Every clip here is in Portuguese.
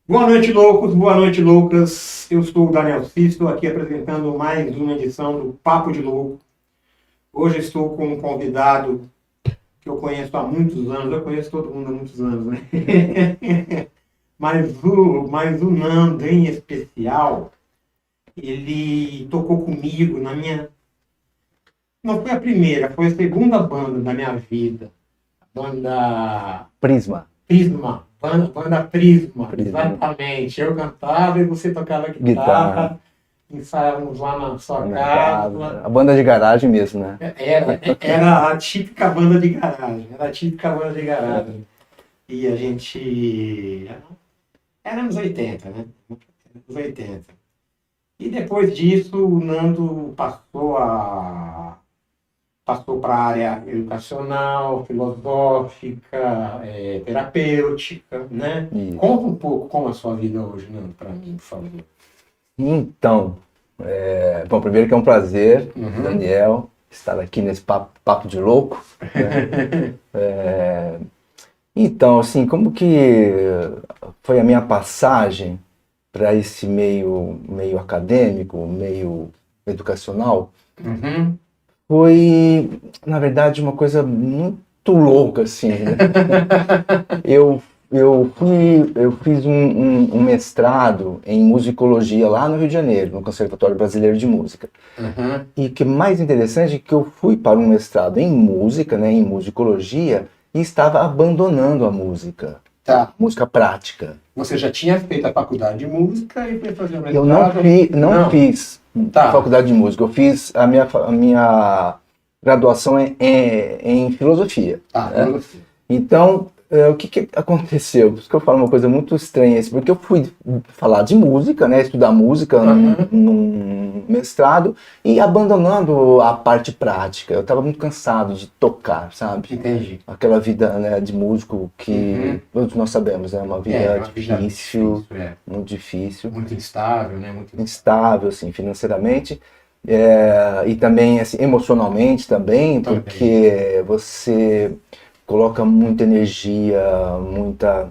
Boa noite, loucos. Boa noite, loucas. Eu sou o Daniel Cício, aqui apresentando mais uma edição do Papo de Louco. Hoje estou com um convidado que eu conheço há muitos anos. Eu conheço todo mundo há muitos anos, né? Mas o Nando, em especial, ele tocou comigo na minha... Não foi a primeira, foi a segunda banda da minha vida. A banda... Prisma. Prisma, banda Prisma, Prisma. exatamente. Eu cantava e você tocava guitarra. Ensaiávamos lá na sua casa. A banda de garagem mesmo, né? Era a típica banda de garagem. Era a típica banda de garagem. E a gente... Era anos 80, né? Anos 80. E depois disso, o Nando passou para a área educacional, filosófica, terapêutica, né? Isso. Conta um pouco como é a sua vida hoje, Nando, para mim, por favor. Então, bom, primeiro que é um prazer, Uhum. Daniel, estar aqui nesse papo de louco. Né? Então, assim, como que foi a minha passagem para esse meio acadêmico, meio educacional? Uhum. Foi, na verdade, uma coisa muito louca, assim, né? Eu fiz um mestrado em musicologia lá no Rio de Janeiro, no Conservatório Brasileiro de Música. Uhum. E o que é mais interessante é que eu fui para um mestrado em música, né, em musicologia, e estava abandonando a música, Tá. música prática. Você já tinha feito a faculdade de música e foi fazer o Eu mestrado? não fiz Tá. faculdade de música, eu fiz a minha graduação em filosofia. Tá, né? filosofia. Então, o que aconteceu? Por isso que eu falo uma coisa muito estranha, assim, porque eu fui falar de música, né, estudar música num mestrado e abandonando a parte prática. Eu estava muito cansado de tocar, sabe? Entendi. Aquela vida, né, de músico que todos nós sabemos, é uma vida uma vida difícil, é. muito difícil, Muito instável, né? Muito instável, assim, financeiramente. E também, assim, emocionalmente também, porque você coloca muita energia, muita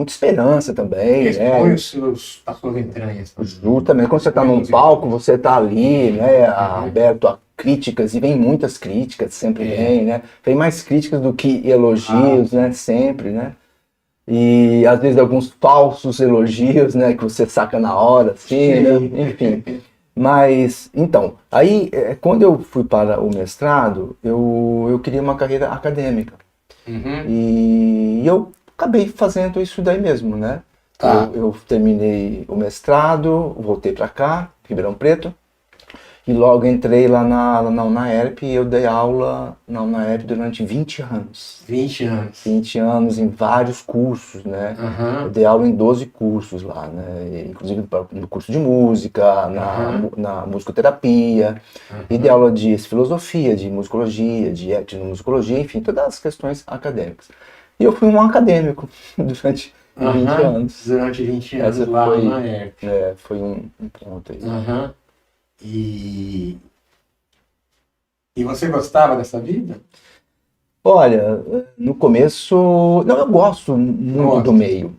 esperança também, expõe né? as suas entranhas. Justamente, quando você está num palco, você está ali, né, aberto a críticas, e vem muitas críticas, sempre vem, né? Vem mais críticas do que elogios, né? Sempre, né? E às vezes alguns falsos elogios, né, que você saca na hora, assim, né? Enfim. Mas, então, aí, quando eu fui para o mestrado, eu queria uma carreira acadêmica. E eu acabei fazendo isso daí mesmo, né? Tá. Eu terminei o mestrado, voltei para cá, Ribeirão Preto, e logo entrei lá na UNAERP e eu dei aula na UNAERP durante 20 anos. 20 anos. 20 anos em vários cursos, né? Eu dei aula em 12 cursos lá, né? Inclusive no curso de música, na musicoterapia, e dei aula de filosofia, de musicologia, de etnomusicologia, enfim, todas as questões acadêmicas. E eu fui um acadêmico durante 20 anos. Durante 20 anos lá na UNAERP. Foi um ponto aí. E você gostava dessa vida? Olha, no começo, não, eu gosto muito do meio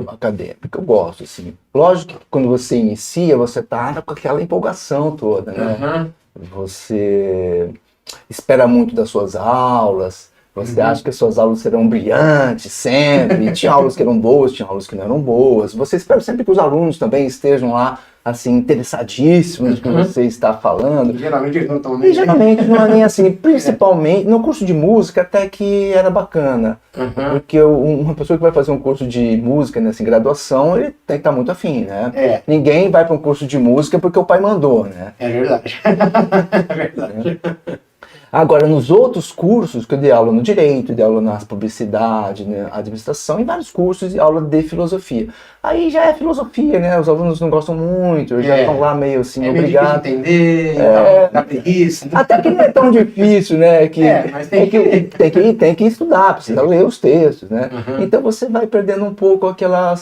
acadêmico, eu gosto, assim. Lógico que quando você inicia, você tá com aquela empolgação toda, né? Você espera muito das suas aulas, você acha que as suas aulas serão brilhantes sempre, tinha aulas que eram boas, tinha aulas que não eram boas, você espera sempre que os alunos também estejam lá, assim, interessadíssimos no que você está falando. E geralmente eles não estão nem... E geralmente não é nem assim, principalmente no curso de música até que era bacana, porque uma pessoa que vai fazer um curso de música, né, assim, graduação, ele tem que estar muito afim, né? Ninguém vai para um curso de música porque o pai mandou, né? É verdade. É verdade. Agora, nos outros cursos, que eu dei aula no direito, dei aula na publicidade, né, administração, e vários cursos de aula de filosofia. Aí já é filosofia, né? Os alunos não gostam muito, já estão lá meio assim, obrigados. Meio difícil entender, dá preguiça. Até que não é tão difícil, né? Mas tem que estudar, precisa ler os textos, né? Então você vai perdendo um pouco aquela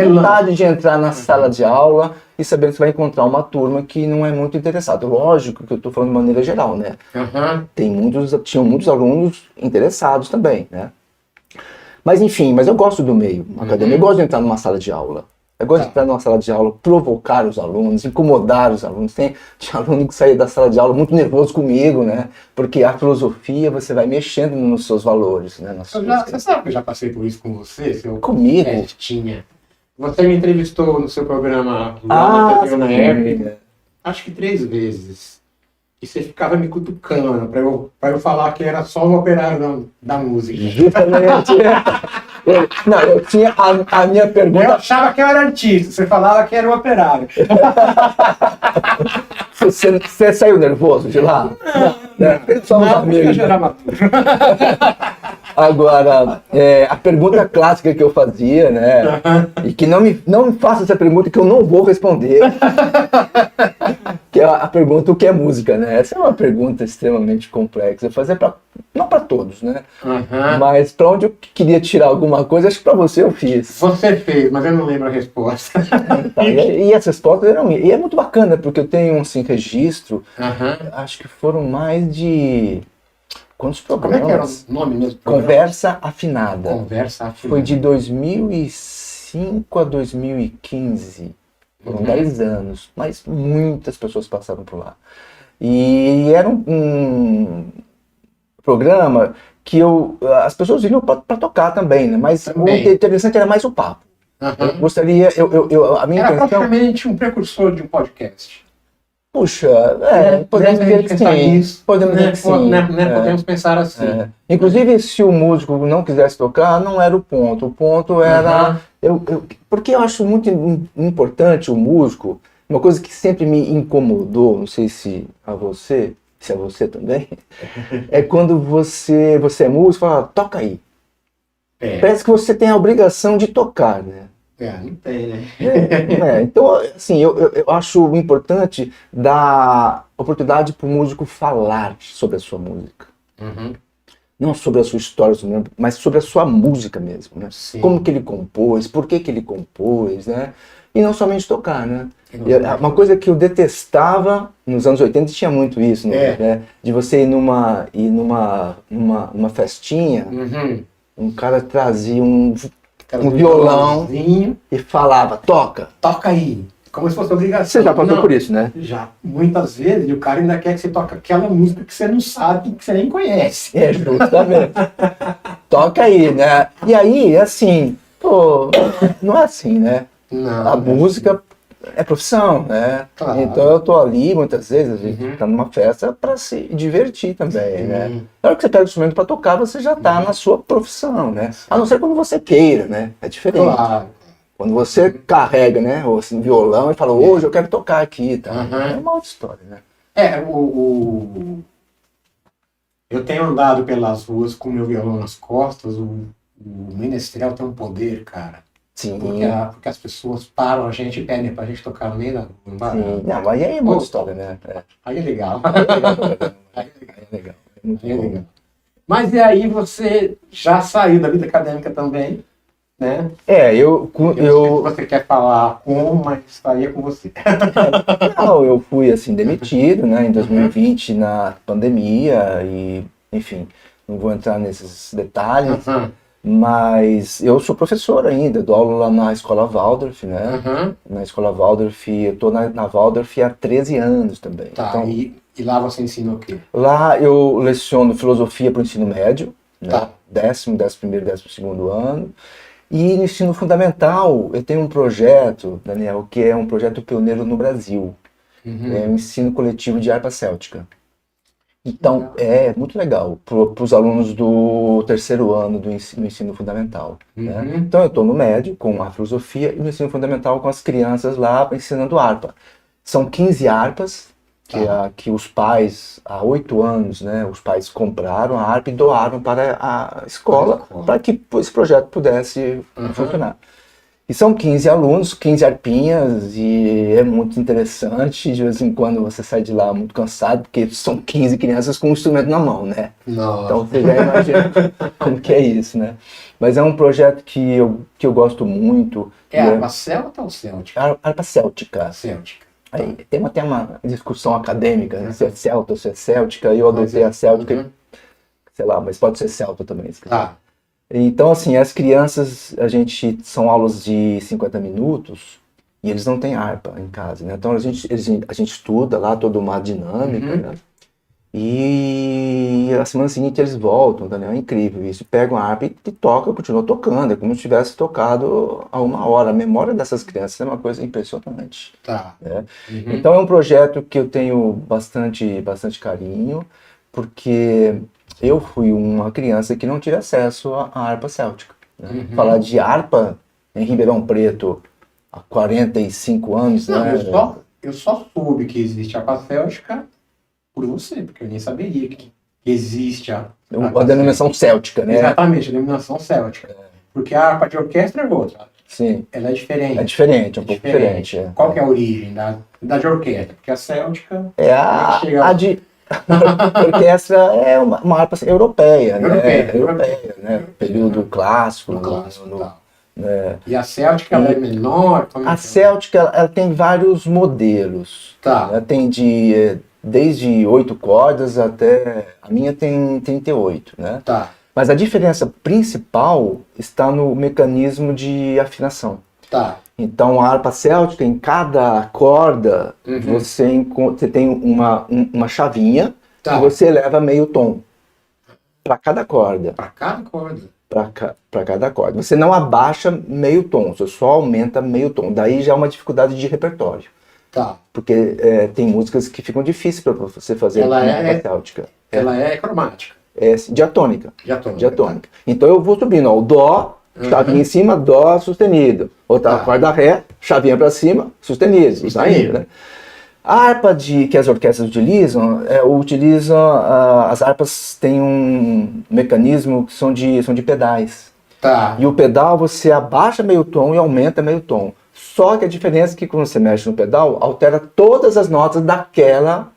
vontade de entrar na sala de aula e sabendo que você vai encontrar uma turma que não é muito interessada. Lógico que eu estou falando de maneira geral, né? Tinham muitos alunos interessados também, né? Mas enfim, mas eu gosto do meio acadêmico, eu gosto de entrar numa sala de aula. Eu gosto de entrar numa sala de aula, provocar os alunos, incomodar os alunos. Tinha aluno que saía da sala de aula muito nervoso comigo, né? Porque a filosofia, você vai mexendo nos seus valores, né? Você sabe que eu já passei por isso com você? Comigo? Tinha. Você me entrevistou no seu programa lá na TV na época, acho que 3 vezes. E você ficava me cutucando pra eu falar que era só um operário da música. Justamente. Não, eu tinha a minha Eu pergunta. achava que eu era artista, você falava que era um operário. Você saiu nervoso de lá? Não, só uns amigos. Eu já era maturo. Agora, a pergunta clássica que eu fazia, né? E que não me faça essa pergunta que eu não vou responder. Que é a pergunta: o que é música, né? Essa é uma pergunta extremamente complexa. Eu fazia não para todos, né? Mas para onde eu queria tirar alguma coisa, acho que para você eu fiz. Você fez, mas eu não lembro a resposta. Tá, e as respostas eram. E é muito bacana, porque eu tenho assim, registro. Acho que foram mais de. Quantos programas? Como é que era o nome mesmo? Conversa Afinada. Conversa Afinada. Foi de 2005 a 2015. Foram 10 anos, mas muitas pessoas passaram por lá. E era um programa que as pessoas vinham para tocar também, né? Mas o interessante era mais o papo. Eu gostaria, a minha era intenção... praticamente um precursor de um podcast. Puxa, podemos dizer que sim. Podemos dizer que sim. Podemos pensar assim. Inclusive, se o músico não quisesse tocar, não era o ponto. O ponto era... porque eu acho muito importante o músico, uma coisa que sempre me incomodou, não sei se a você também, é quando você é músico e fala, toca aí. Parece que você tem a obrigação de tocar, né? Não tem, né? Então, assim, eu acho importante dar oportunidade para o músico falar sobre a sua música. Não sobre a sua história, mas sobre a sua música mesmo, né? Sim. Como que ele compôs, por que ele compôs, né? E não somente tocar, né? Uma coisa que eu detestava nos anos 80, tinha muito isso, né? De você ir numa festinha, um cara trazia um violão e falava, toca aí, como se fosse obrigação. Você já passou por isso, né? Já, muitas vezes, e o cara ainda quer que você toque aquela música que você não sabe, que você nem conhece. Justamente. Toca aí, né? E aí, assim, não é assim, né? Não, a música é profissão, né? Claro. Então eu tô ali, muitas vezes, a gente tá numa festa para se divertir também, né? Na hora que você pega o instrumento para tocar, você já tá na sua profissão, né? A não ser quando você queira, né? É diferente. Claro. Quando você carrega, né, o assim, violão e fala, hoje eu quero tocar aqui, tá? É uma outra história, né? Eu tenho andado pelas ruas com meu violão nas costas, o Menestrel tem um poder, cara. Sim. Porque as pessoas param a gente e pedem pra gente tocar no meio da rua. Sim. Não, aí é uma outra história, né? Aí é legal. Aí é legal. Muito legal. Mas e aí você já saiu da vida acadêmica também, né? Eu não sei se você quer falar como, mas estaria com você. Não, eu fui assim demitido, né, em 2020 na pandemia e, enfim, não vou entrar nesses detalhes, mas eu sou professor ainda, dou aula lá na Escola Waldorf, né? Na Escola Waldorf, eu tô na Waldorf há 13 anos também. Tá, então, e lá você ensina o quê? Lá eu leciono filosofia para o ensino médio, né? Tá. 10º, 11º, 12º ano. E no ensino fundamental, eu tenho um projeto, Daniel, que é um projeto pioneiro no Brasil. É um ensino coletivo de harpa céltica. Então, é muito legal para os alunos do 3º ano do ensino fundamental. Né? Então, eu estou no médio com a filosofia e no ensino fundamental com as crianças lá ensinando harpa. São 15 harpas que os pais, há 8 anos, né, os pais compraram a harpa e doaram para a escola para que esse projeto pudesse funcionar. E são 15 alunos, 15 harpinhas, e é muito interessante. De vez em quando você sai de lá muito cansado, porque são 15 crianças com um instrumento na mão, né? Nossa. Então você já imagina como que é isso, né? Mas é um projeto que eu gosto muito. É harpa celta ou céltica? Harpa céltica. Céltica. Aí, tem até uma discussão acadêmica, né? Se é celta ou se é céltica, e eu adotei a céltica, sei lá, mas pode ser celta também. Tá. Então, assim, as crianças, são aulas de 50 minutos e eles não têm harpa em casa, né? Então, a gente estuda lá toda uma dinâmica, Uhum. né? E a semana seguinte eles voltam, entendeu? É incrível isso. Pegam a harpa e tocam, continuam tocando. É como se tivesse tocado há uma hora. A memória dessas crianças é uma coisa impressionante. Tá. Né? Uhum. Então é um projeto que eu tenho bastante carinho, porque eu fui uma criança que não tive acesso à harpa céltica. Né? Uhum. Falar de harpa em Ribeirão Preto há 45 anos, Não, né? eu só soube que existe a harpa céltica por você, porque eu nem saberia que existe a harpa A denominação céltica, né? Exatamente, a denominação céltica. Porque a harpa de orquestra é outra. Sim. Ela é diferente. É diferente, é um pouco diferente. Qual que é a origem da de orquestra? Porque a céltica... É a de... A orquestra é uma harpa europeia, né? Europeia, né? Período clássico. No clássico, tal. Né? E a céltica ela é menor? A céltica ela tem vários modelos. Tá. Ela tem desde 8 cordas até... A minha tem 38, né? Tá. Mas a diferença principal está no mecanismo de afinação. Tá. Então, a harpa céltica, em cada corda, você tem uma chavinha Tá. e você eleva meio tom para cada corda. Para cada corda. Para cada corda. Você não abaixa meio tom, você só aumenta meio tom. Daí já é uma dificuldade de repertório. Tá. Porque tem músicas que ficam difíceis para você fazer Ela na harpa céltica. Ela é cromática. É diatônica. Diatônica. Então eu vou subindo, ó, o dó, chavinha em cima, dó sustenido. Outra corda ré, chavinha para cima, sustenido. Sustenido. Né? A harpa que as orquestras utilizam, as harpas têm um mecanismo que são de pedais. Tá. E o pedal você abaixa meio tom e aumenta meio tom. Só que a diferença é que quando você mexe no pedal, altera todas as notas daquela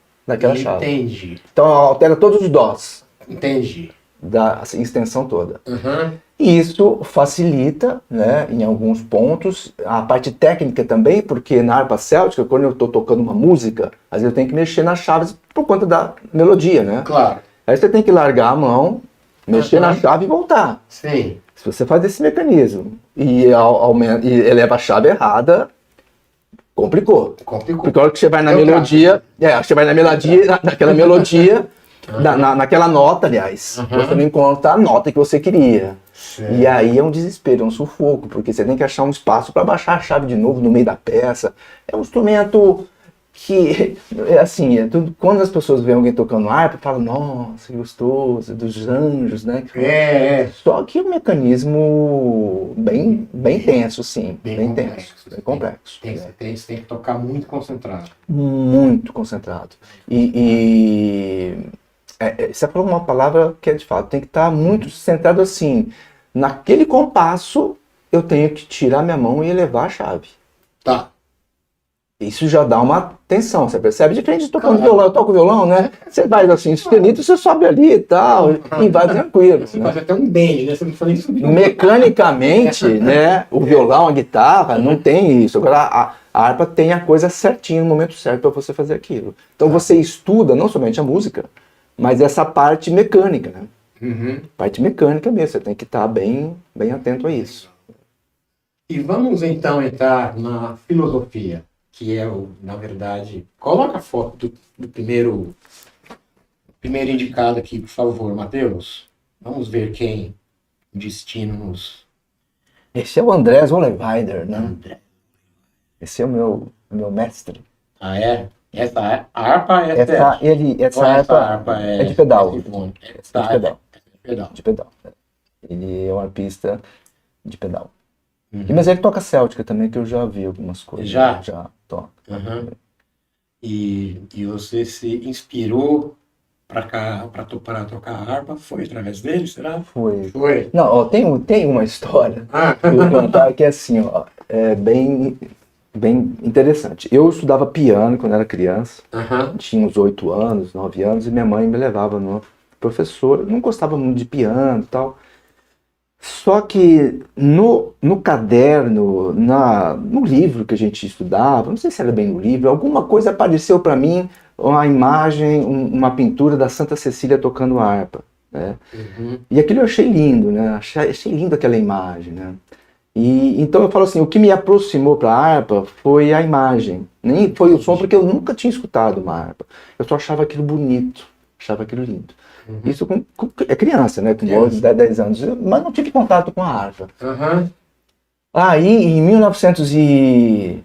chave. Entendi. Então altera todos os dós. Entendi. Da extensão toda. Uhum. E isso facilita, né, em alguns pontos, a parte técnica também, porque na harpa céltica, quando eu estou tocando uma música, às vezes eu tenho que mexer nas chaves por conta da melodia, né? Claro. Aí você tem que largar a mão, mexer na chave e voltar. Sim. Se você faz esse mecanismo e eleva a chave errada, complicou. Porque a hora que você vai na melodia, naquela melodia, naquela nota, aliás, você não encontra a nota que você queria. Certo. E aí é um desespero, é um sufoco, porque você tem que achar um espaço para baixar a chave de novo no meio da peça. É um instrumento que, quando as pessoas veem alguém tocando harpa, falam, nossa, que gostoso, dos anjos, né? Só que é um mecanismo bem tenso, sim. Bem tenso, bem complexo. Você tem que tocar muito concentrado. Muito concentrado. Você falou uma palavra que é de fato, tem que estar muito centrado assim. Naquele compasso, eu tenho que tirar minha mão e elevar a chave. Tá. Isso já dá uma tensão, você percebe? Diferente de tocando violão, eu toco violão, né? Você vai assim, sustenido, você sobe ali e tal, e vai tranquilo. Você faz até um bend, né? Você não precisa nem subir. Mecanicamente, né? O violão, a guitarra, não tem isso. Agora, a harpa tem a coisa certinha no momento certo para você fazer aquilo. Então você estuda não somente a música, mas essa parte mecânica, né? Parte mecânica mesmo, você tem que estar bem primeiro a isso. E vamos então entrar na filosofia, que é na verdade, coloca a foto do primeiro indicado aqui, por favor, Matheus. Vamos ver quem o destino nos... Esse é o Andrés Ollenweider, né? Esse é o meu mestre. Ah, é? Essa harpa é essa harpa é de pedal. De pedal. Ele é um arpista de pedal. Mas ele toca céltica também, que eu já vi algumas coisas. Já toca. E você se inspirou para tocar a harpa? Foi através dele, será? Foi. Não, ó, tem uma história que eu vou contar que é assim, ó, é bem interessante. Eu estudava piano quando era criança, tinha uns 8 anos, 9 anos, e minha mãe me levava no professor. Eu não gostava muito de piano e tal. Só que no caderno, no livro que a gente estudava, não sei se era bem no livro, alguma coisa apareceu para mim, uma imagem, uma pintura da Santa Cecília tocando harpa. né? E aquilo eu achei lindo, né? Achei lindo aquela imagem, né? E então eu falo assim, o que me aproximou para a harpa foi a imagem, nem foi o som, porque eu nunca tinha escutado uma harpa. Eu só achava aquilo bonito, achava aquilo lindo. Isso é criança, né? Com 10 anos, mas não tive contato com a harpa. Aí, em 1900 e...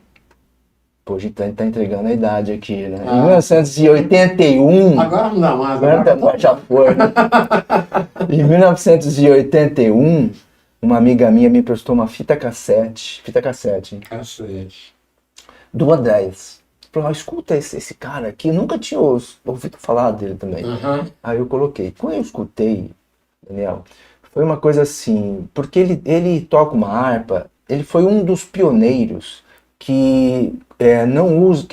Pô, a gente tá entregando a idade aqui, né? Em 1981... Agora não dá mais. Agora já foi. Em 1981, uma amiga minha me emprestou uma fita cassete, do Andrés. Falou, escuta esse cara aqui, eu nunca tinha ouvido falar dele também. Aí eu coloquei. Quando eu escutei, Daniel, foi uma coisa assim, porque ele toca uma harpa, ele foi um dos pioneiros que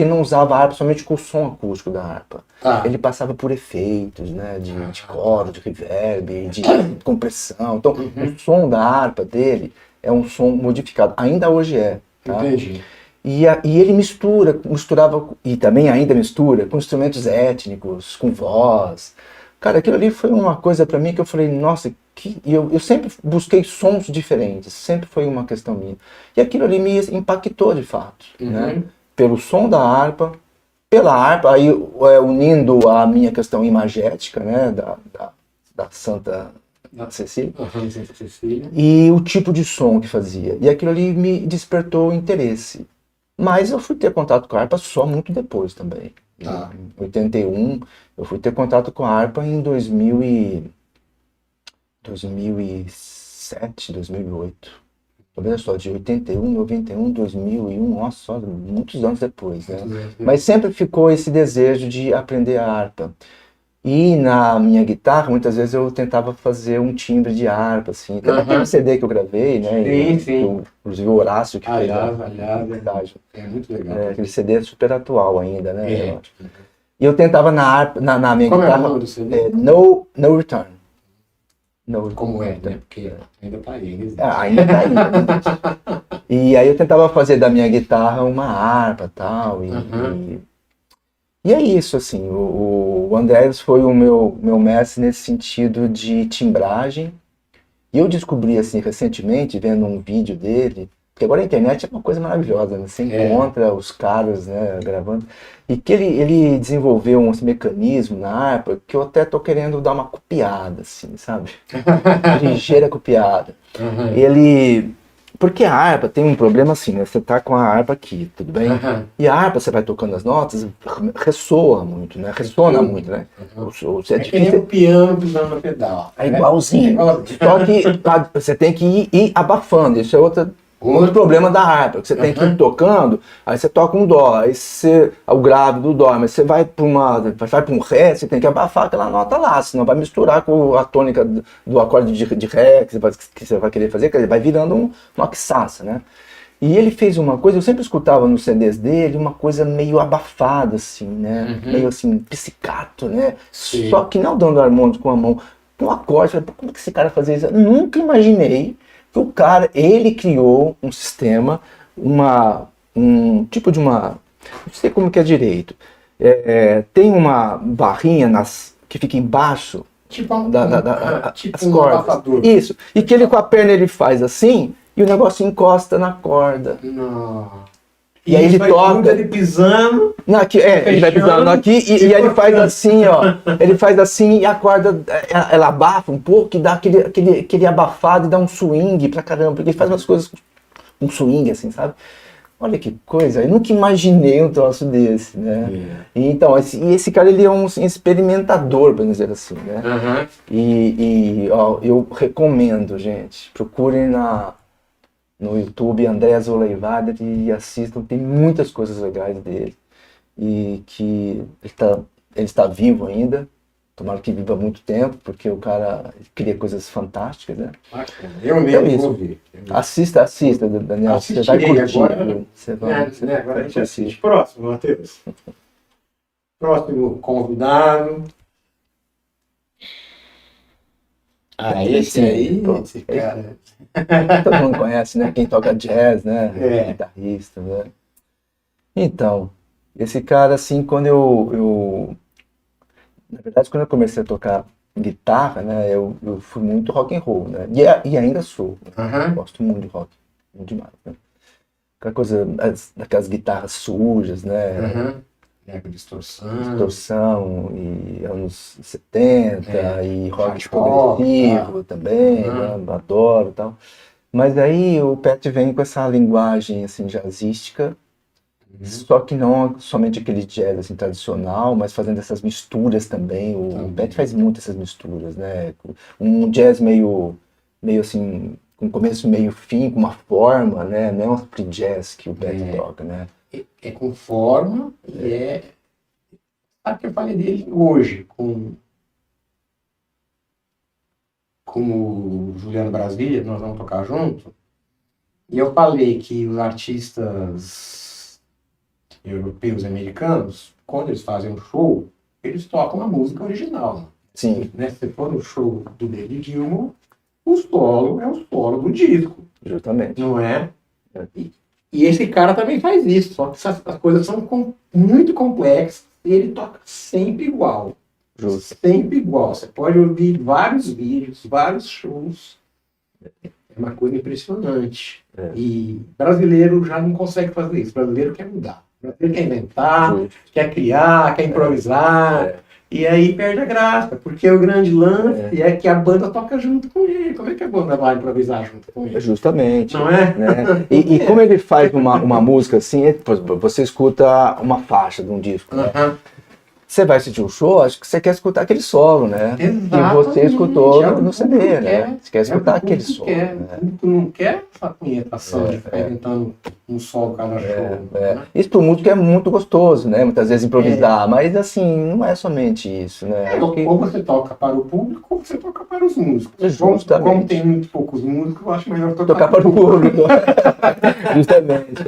não usava a harpa somente com o som acústico da harpa. Ele passava por efeitos, né, de coro, de reverb, de compressão. Então, o som da harpa dele é um som modificado. Ainda hoje é. Tá? Entendi. E ele misturava, e também ainda mistura, com instrumentos étnicos, com voz. Cara, aquilo ali foi uma coisa pra mim que eu falei, nossa, eu sempre busquei sons diferentes, sempre foi uma questão minha. E aquilo ali me impactou de fato, né? Pelo som da harpa, pela harpa, aí unindo a minha questão imagética, né, da Santa Cecília, Santa Cecília, e o tipo de som que fazia. E aquilo ali me despertou interesse. Mas eu fui ter contato com a harpa só muito depois também. Em 81, eu fui ter contato com a harpa em 2007, 2008. Olha só, de 81, 91, 2001, nossa, só muitos anos depois, né? Mas sempre ficou esse desejo de aprender a harpa. E na minha guitarra, muitas vezes eu tentava fazer um timbre de harpa, assim. Tem aquele CD que eu gravei, né? Sim. Inclusive o Horácio que fez Aliás, é muito legal. aquele CD é super atual ainda, né? E eu tentava na harpa, na minha guitarra... Como é o nome do CD? No Return. Como é, né? Porque ainda tá aí. Ainda tá aí. E aí eu tentava fazer da minha guitarra uma harpa tal, e é isso, assim, o Andrés foi o meu mestre nesse sentido de timbragem. E eu descobri, assim, recentemente, vendo um vídeo dele, porque agora a internet é uma coisa maravilhosa, né? Você encontra os caras, né, gravando, e que ele desenvolveu um mecanismo na harpa que eu até tô querendo dar uma copiada, assim, sabe? Ligeira copiada. Porque a harpa tem um problema assim, né? Você tá com a harpa aqui, tudo bem? E a harpa, você vai tocando as notas, ressoa muito, né? Ressona muito, né? É difícil. O piano pisando no pedal. É igualzinho. Só que você tem que ir abafando. Isso é outro problema da harpa, que você tem que ir tocando, aí você toca um dó, aí o grave do dó, mas você vai para um ré, você tem que abafar aquela nota lá, senão vai misturar com a tônica do acorde de ré que você vai querer fazer, que ele vai virando uma quiçaça, né? E ele fez uma coisa, eu sempre escutava nos CDs dele, uma coisa meio abafada, assim, né? Meio assim, pizzicato, né? Sim. Só que não dando harmônico com a mão, com acorde. Falei, como que esse cara fazia isso? Eu nunca imaginei que o cara, ele criou um sistema, um tipo de uma... Não sei como que é direito. Tem uma barrinha que fica embaixo tipo as cordas. Abafador. Isso. E que ele com a perna ele faz assim... E o negócio encosta na corda. Não. E aí ele toca. Ele pisando. Ele vai pisando aqui e ele faz assim, ó. Ele faz assim e a corda ela abafa um pouco e dá aquele abafado e dá um swing pra caramba. Porque ele faz umas coisas com swing, assim, sabe? Olha que coisa, eu nunca imaginei um troço desse, né? E então, esse cara, ele é um experimentador, para dizer assim, né? Ó, eu recomendo, gente, procurem no YouTube, Andrés Oleivader, e assistam, tem muitas coisas legais dele, e que ele está vivo ainda, tomara que viva muito tempo, porque o cara cria coisas fantásticas, né? Eu mesmo vou ver. Assista, Daniel, você vai curtir. Agora, agora a gente assiste. Próximo, Matheus. Próximo convidado. Esse cara... Todo mundo conhece, né? Quem toca jazz, né? Guitarrista, né? Então, esse cara, assim, quando na verdade, quando eu comecei a tocar guitarra, né, eu fui muito rock and roll, né, e ainda sou, né? Aham. Gosto muito de rock, muito demais, né? Aquela coisa, daquelas guitarras sujas, né, Aham. É, com distorção. distorção, e anos 70 É, e rock hardcore, progressivo também, né, Aham. adoro e tal. Mas aí o Pet vem com essa linguagem, assim, jazzística, Uhum. só que não somente aquele jazz assim, tradicional, mas fazendo essas misturas também. O Pet Também. faz muito essas misturas, né? Um jazz meio assim, com começo, meio fim, com uma forma, né? Não é um free jazz que o Pet É, toca, né? é com forma e é. Sabe que eu falei dele hoje com o Juliano Brasília, nós vamos tocar junto. E eu falei que os artistas europeus e americanos, quando eles fazem um show, eles tocam a música original. Sim, Né? Se for no show do David Gilmour, o solo é o solo do disco, justamente. não é? É. E esse cara também faz isso, só que as coisas são muito complexas e ele toca sempre igual. Justo. Sempre igual. Você pode ouvir vários vídeos, vários shows. É uma coisa impressionante. É. E brasileiro já não consegue fazer isso. Brasileiro quer mudar. Brasileiro quer inventar, Justo. quer criar, quer improvisar. É. E aí perde a graça, porque o grande lance é que a banda toca junto com ele. Como é que a banda vai improvisar junto com ele? Justamente. Não é? Né? E como ele faz uma música assim, você escuta uma faixa de um disco, né? Aham. Você vai assistir um show, acho que você quer escutar aquele solo, né? E você Exatamente. escutou É o no que CD, o público né? quer. Você quer escutar É o que o aquele público solo, quer. né? O público não quer essa punhetação de ficar inventando um solo cada show. Né? Isso pro músico é muito gostoso, né? Muitas vezes improvisar, mas assim, não é somente isso, né? Acho que Ou você toca para o público ou você toca para os músicos. Justamente. Como tem muito poucos músicos, eu acho melhor tocar para o público. Justamente.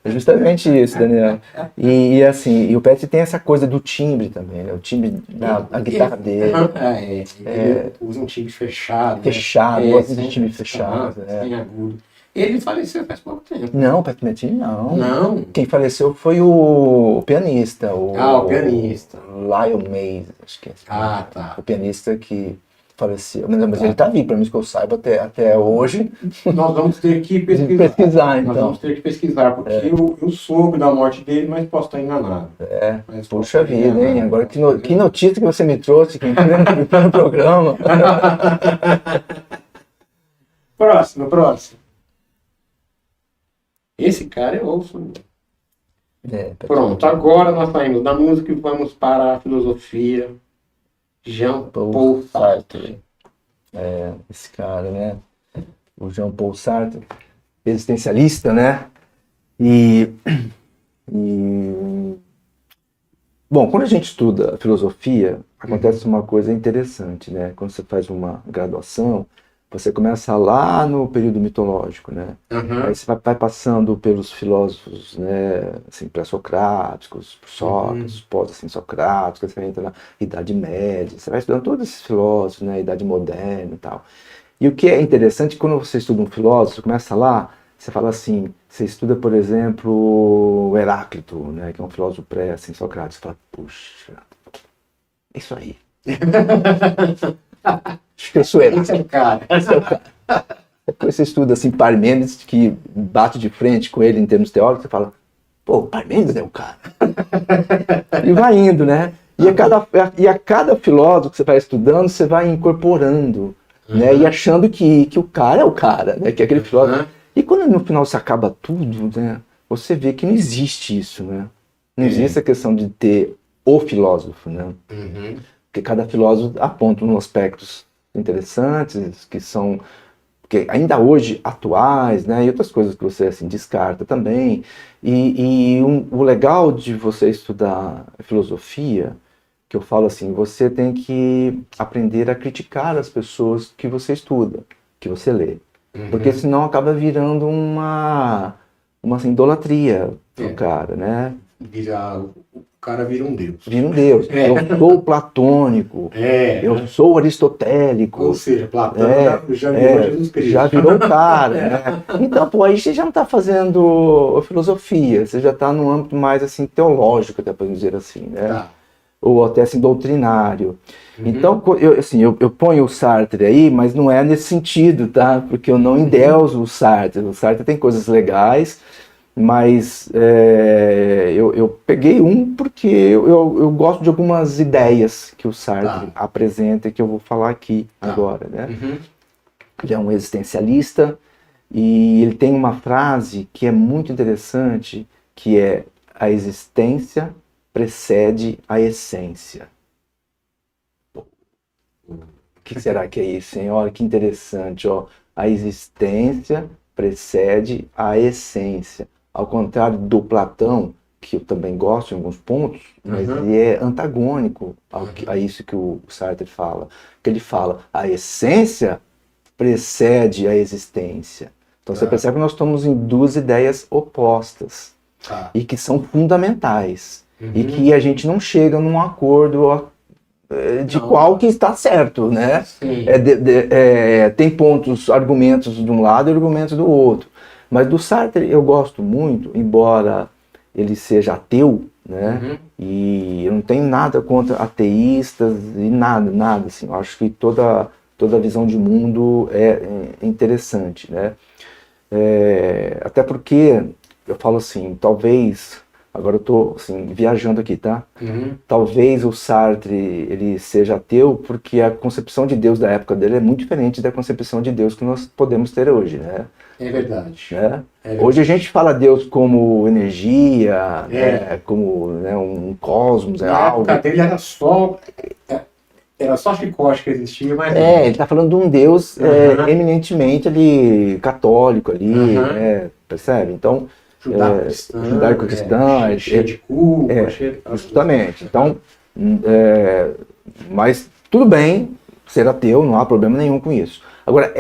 É justamente isso, Daniel. E assim, e o Pet tem essa coisa do timbre também, né? O timbre a guitarra dele. Ele usa um timbre fechado. Fechado, né? gosta de timbre fechado. Sem agudo. Ele faleceu faz pouco tempo. Não, o Pat Metheny não. Não. Quem faleceu foi o pianista. O pianista. Lyle Mays, acho que é. Ah, tá. O pianista que faleceu. Mas ele tá vivo, pra mim, que eu saiba até hoje. Nós vamos ter que pesquisar. Então. Nós vamos ter que pesquisar, porque eu soube da morte dele, mas posso estar enganado. Mas puxa vida, hein? Agora, que notícia que você me trouxe aqui no programa. Próximo. Esse cara eu ouço. Pronto, agora nós saímos da música e vamos para a filosofia. Jean-Paul Sartre. Esse cara, né? O Jean-Paul Sartre, existencialista, né? Bom, quando a gente estuda filosofia, acontece uma coisa interessante, né? Quando você faz uma graduação, você começa lá no período mitológico, né? Aí você vai passando pelos filósofos, né? Assim, pré-socráticos, Sócrates, pós-assim, socráticos, você entra na Idade Média, você vai estudando todos esses filósofos, né? Idade Moderna e tal. E o que é interessante, quando você estuda um filósofo, você começa lá, você fala assim, você estuda, por exemplo, o Heráclito, né? Que é um filósofo pré-assim, socrático, você fala, puxa, isso aí. Acho que eu sou Heráclito. Esse é o cara. Depois você estuda assim, Parmênides, que bate de frente com ele em termos teóricos, você fala, pô, Parmênides é o cara. E vai indo, né? E a cada filósofo que você vai estudando, você vai incorporando, né? E achando que o cara é o cara, né? Que é aquele filósofo. E quando no final você acaba tudo, né? Você vê que não existe isso, né? Não existe a questão de ter o filósofo, né? Porque cada filósofo aponta uns aspectos interessantes, que ainda hoje atuais, né, e outras coisas que você assim descarta também. O legal de você estudar filosofia, que eu falo assim, você tem que aprender a criticar as pessoas que você estuda, que você lê, porque senão acaba virando uma assim, idolatria pro cara, né? O cara vira um deus. Vira um deus. Eu sou platônico. Eu sou aristotélico. Ou seja, Platão já virou Jesus Cristo. Já virou o cara. Né? Então, pô, aí você já não está fazendo filosofia. Você já está num âmbito mais assim, teológico, até para dizer assim. Né? ou até assim, doutrinário. Então, eu ponho o Sartre aí, mas não é nesse sentido, tá? Porque eu não endeuso o Sartre. O Sartre tem coisas legais, mas eu peguei um porque eu gosto de algumas ideias que o Sartre apresenta e que eu vou falar aqui agora, né? Ele é um existencialista e ele tem uma frase que é muito interessante, que é: a existência precede a essência. O que será que é isso, hein? Olha que interessante, ó. A existência precede a essência. Ao contrário do Platão, que eu também gosto em alguns pontos, mas ele é antagônico a isso que o Sartre fala. Que ele fala: a essência precede a existência. Então você percebe que nós estamos em duas ideias opostas e que são fundamentais e que a gente não chega num acordo de qual que está certo, né? Tem pontos, argumentos de um lado e argumentos do outro. Mas do Sartre eu gosto muito, embora ele seja ateu, né? E eu não tenho nada contra ateístas e nada, assim. Eu acho que toda visão de mundo é interessante, né? Até porque eu falo assim, talvez, agora eu tô assim, viajando aqui, tá? Talvez o Sartre ele seja ateu porque a concepção de Deus da época dele é muito diferente da concepção de Deus que nós podemos ter hoje, né? É verdade. Né? Hoje a gente fala Deus como energia, como, né, um cosmos, algo. Na época dele era só chicote que existia, mas... ele está falando de um Deus eminentemente ali, católico ali, né? Percebe? Então, judaico-cristã, cheio de culpa, justamente. Então, mas tudo bem ser ateu, não há problema nenhum com isso. Agora,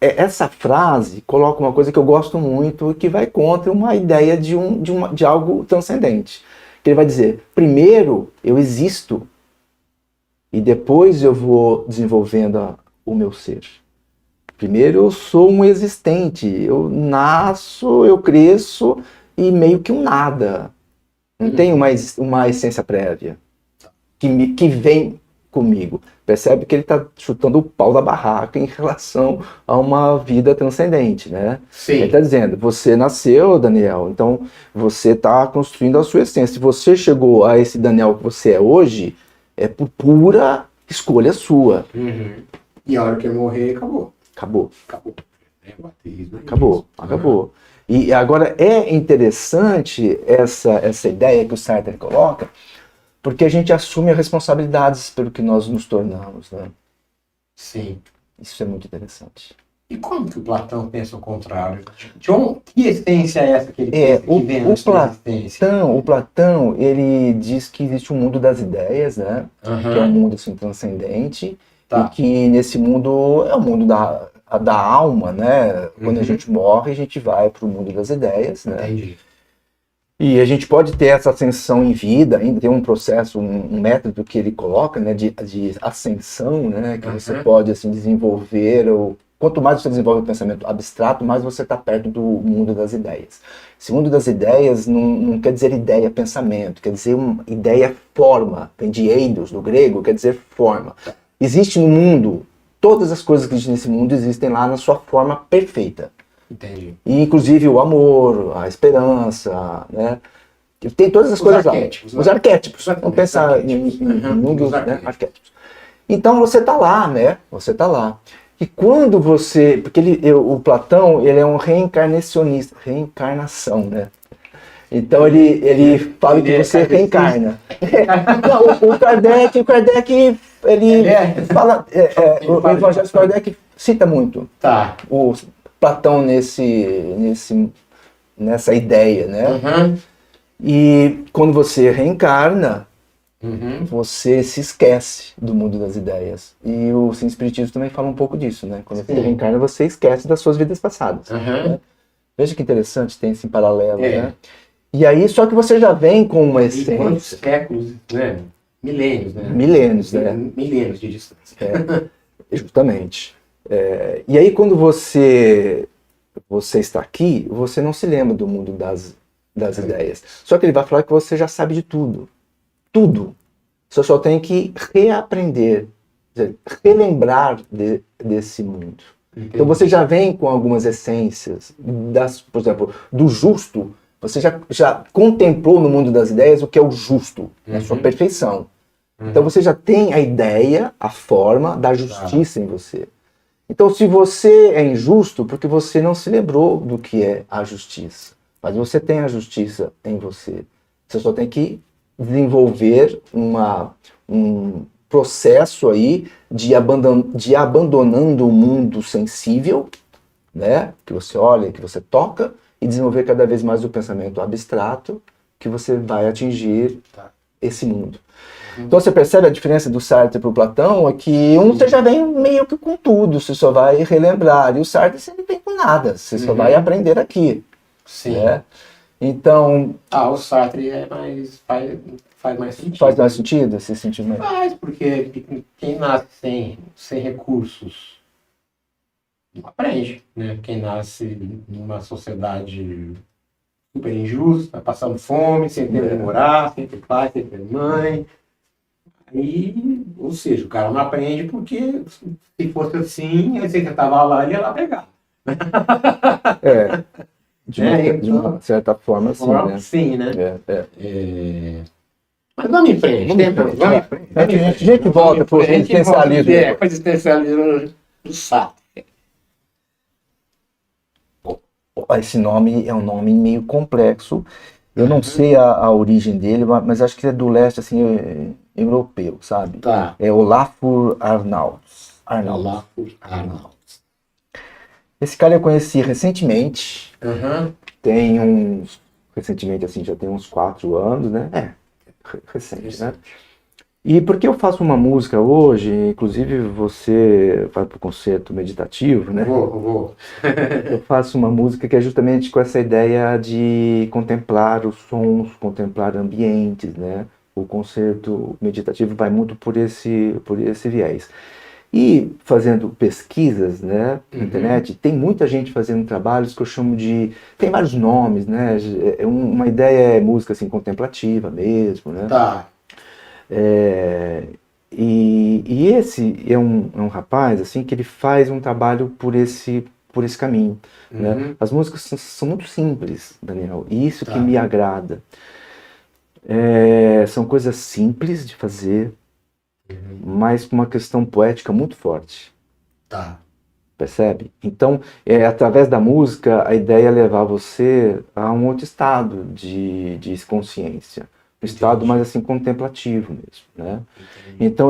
essa frase coloca uma coisa que eu gosto muito, que vai contra uma ideia de algo transcendente. Que ele vai dizer: primeiro eu existo e depois eu vou desenvolvendo o meu ser. Primeiro eu sou um existente, eu nasço, eu cresço e meio que um nada. Não tem uma essência prévia que vem comigo. Percebe que ele está chutando o pau da barraca em relação a uma vida transcendente, né? Sim. Ele está dizendo: você nasceu, Daniel, então você está construindo a sua essência. Se você chegou a esse Daniel que você é hoje, é por pura escolha sua. E a hora que eu morrer, acabou. Acabou. O ateísmo é Acabou. E agora é interessante essa ideia que o Sartre coloca, porque a gente assume as responsabilidades pelo que nós nos tornamos, né? Sim. Isso é muito interessante. E como que o Platão pensa o contrário? Que essência é essa que ele pensa que vem antes da existência? O Platão, ele diz que existe um mundo das ideias, né? Que é um mundo assim, transcendente, e que nesse mundo é o mundo da alma, né? Quando a gente morre, a gente vai para o mundo das ideias, né? Entendi. E a gente pode ter essa ascensão em vida, ainda tem um processo, um método que ele coloca, né, de ascensão, né, que você pode assim, desenvolver, ou quanto mais você desenvolve o pensamento abstrato, mais você está perto do mundo das ideias. Esse mundo das ideias não quer dizer ideia, pensamento, quer dizer ideia, forma, vem de eidos, do grego, quer dizer forma. Existe no mundo, todas as coisas que existem nesse mundo existem lá na sua forma perfeita. Entendi. E, inclusive o amor, a esperança, né? Tem todas as coisas arquétipos, lá. Os arquétipos. Vamos pensar em números, né? Arquétipos. Então você está lá, né? Você está lá. E quando você... Porque o Platão, ele é um reencarnacionista. Reencarnação, né? Então ele fala que você reencarna. Não, o Kardec, ele fala... o Evangelho de Kardec cita muito. O Platão nessa ideia, né? E quando você reencarna, você se esquece do mundo das ideias. E o Espiritismo também fala um pouco disso, né? Quando você reencarna, você esquece das suas vidas passadas. Né? Veja que interessante, tem esse paralelo, né? E aí, só que você já vem com uma essência. Quantos séculos, né? Milênios, né? Milênios, né? Milênios de distância. Justamente. E aí, quando você está aqui, você não se lembra do mundo das ideias. Só que ele vai falar que você já sabe de tudo. Tudo. Você só tem que reaprender, quer dizer, relembrar desse mundo. Então você já vem com algumas essências, por exemplo, do justo. Você já contemplou no mundo das ideias o que é o justo, a sua perfeição. Então você já tem a ideia, a forma da justiça em você. Então se você é injusto, porque você não se lembrou do que é a justiça. Mas você tem a justiça em você. Você só tem que desenvolver um processo aí de abandonando o mundo sensível, né? Que você olha, que você toca, e desenvolver cada vez mais o pensamento abstrato, que você vai atingir esse mundo. Então você percebe a diferença do Sartre para o Platão, é que você já vem meio que com tudo, você só vai relembrar, e o Sartre você não vem com nada, você só vai aprender aqui. Sim. Né? Então... o Sartre faz mais sentido. Faz mais sentido esse sentimento? Faz, porque quem nasce sem recursos não aprende, né? Quem nasce numa sociedade super injusta, passando fome, sem ter onde morar, sem ter pai, sem ter mãe. Aí, ou seja, o cara não aprende porque se fosse assim, a receita estava lá e ia lá pegar. De uma certa forma, sim, né? Sim, né? Mas vamos em frente. A gente volta para o existencialismo. Para o existencialismo do Sartre. Esse nome é um nome meio complexo. Eu não sei a origem dele, mas acho que é do leste, assim, europeu, sabe? Tá. É Olafur Arnalds. Olafur Arnalds. Esse cara eu conheci recentemente. Recentemente, assim, já tem uns 4 anos, né? Recente, né? E porque eu faço uma música hoje, inclusive você vai para o concerto meditativo, né? Vou. Eu faço uma música que é justamente com essa ideia de contemplar os sons, contemplar ambientes, né? O concerto meditativo vai muito por esse viés. E fazendo pesquisas, né, na internet, tem muita gente fazendo trabalhos que eu chamo de... Tem vários nomes, né? Uma ideia é música assim, contemplativa mesmo, né? Tá. E esse é um rapaz assim que ele faz um trabalho por esse caminho, né? As músicas são muito simples, Daniel, e isso que me agrada. São coisas simples de fazer, mas com uma questão poética muito forte. Tá. Percebe? Então, através da música, a ideia é levar você a um outro estado de consciência. Um estado mais assim contemplativo mesmo, né? Então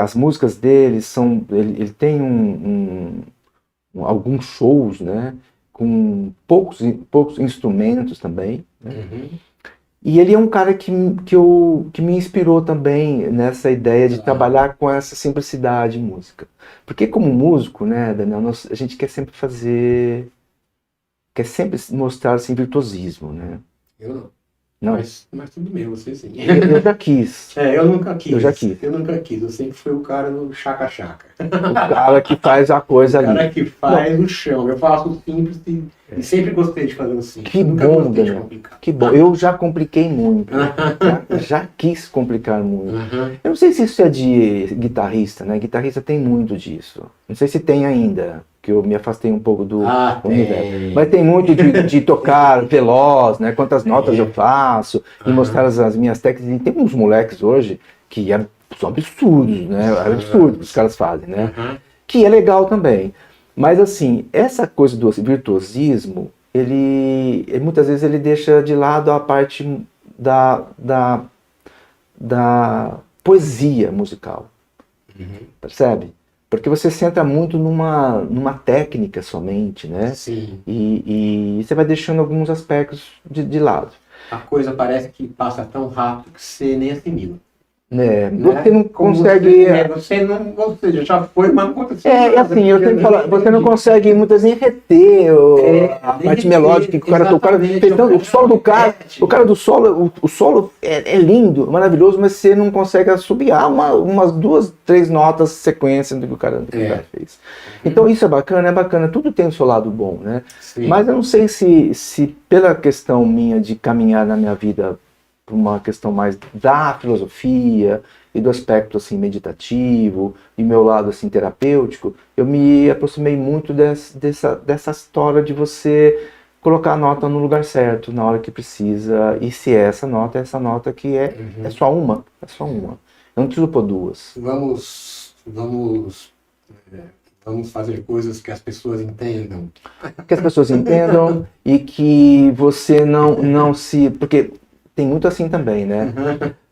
as músicas dele são, ele tem alguns shows, né? Com poucos instrumentos também, né? E ele é um cara que me inspirou também nessa ideia de trabalhar com essa simplicidade em música. Porque como músico, né, Daniel, a gente quer sempre mostrar assim virtuosismo, né? Eu não. Não. Mas tudo bem, você sim. Eu já quis. Eu nunca quis. Eu já quis. Eu nunca quis. Eu sempre fui o cara do chaca-chaca. O cara que faz a coisa ali. O cara que faz o chão. Eu faço o simples e sempre gostei de fazer o simples. Que nunca bom, gostei de Daniel. complicar. Que bom. Eu já compliquei muito. já quis complicar muito. Eu não sei se isso é de guitarrista, né? Guitarrista tem muito disso. Não sei se tem ainda, que eu me afastei um pouco do universo. Mas tem muito de tocar veloz, né? Quantas notas eu faço, e mostrar as minhas técnicas. E tem uns moleques hoje que são absurdos, né? É absurdo que os caras fazem, né? Que é legal também. Mas assim, essa coisa do virtuosismo, ele muitas vezes ele deixa de lado a parte da poesia musical. Percebe? Porque você senta muito numa técnica somente, né? Sim. E você vai deixando alguns aspectos de lado. A coisa parece que passa tão rápido que você nem assimila. Você não consegue... Ou seja, já foi, mas não aconteceu nada. Assim, eu sempre falo, você não consegue muitas vezes reter a parte melódica que o cara fez tanto, o solo do cara, o cara do solo, o solo é lindo, maravilhoso, mas você não consegue assobiar umas 2, 3 notas sequência do que o cara fez. Então isso é bacana, tudo tem o seu lado bom, né? Sim. Mas eu não sei se pela questão minha de caminhar na minha vida por uma questão mais da filosofia e do aspecto assim meditativo e meu lado assim terapêutico, eu me aproximei muito dessa história de você colocar a nota no lugar certo, na hora que precisa, e se é essa nota que é só uma, é só uma. Eu não preciso pôr duas. Vamos fazer coisas que as pessoas entendam. Que as pessoas entendam e que você não se... Porque tem muito assim também, né?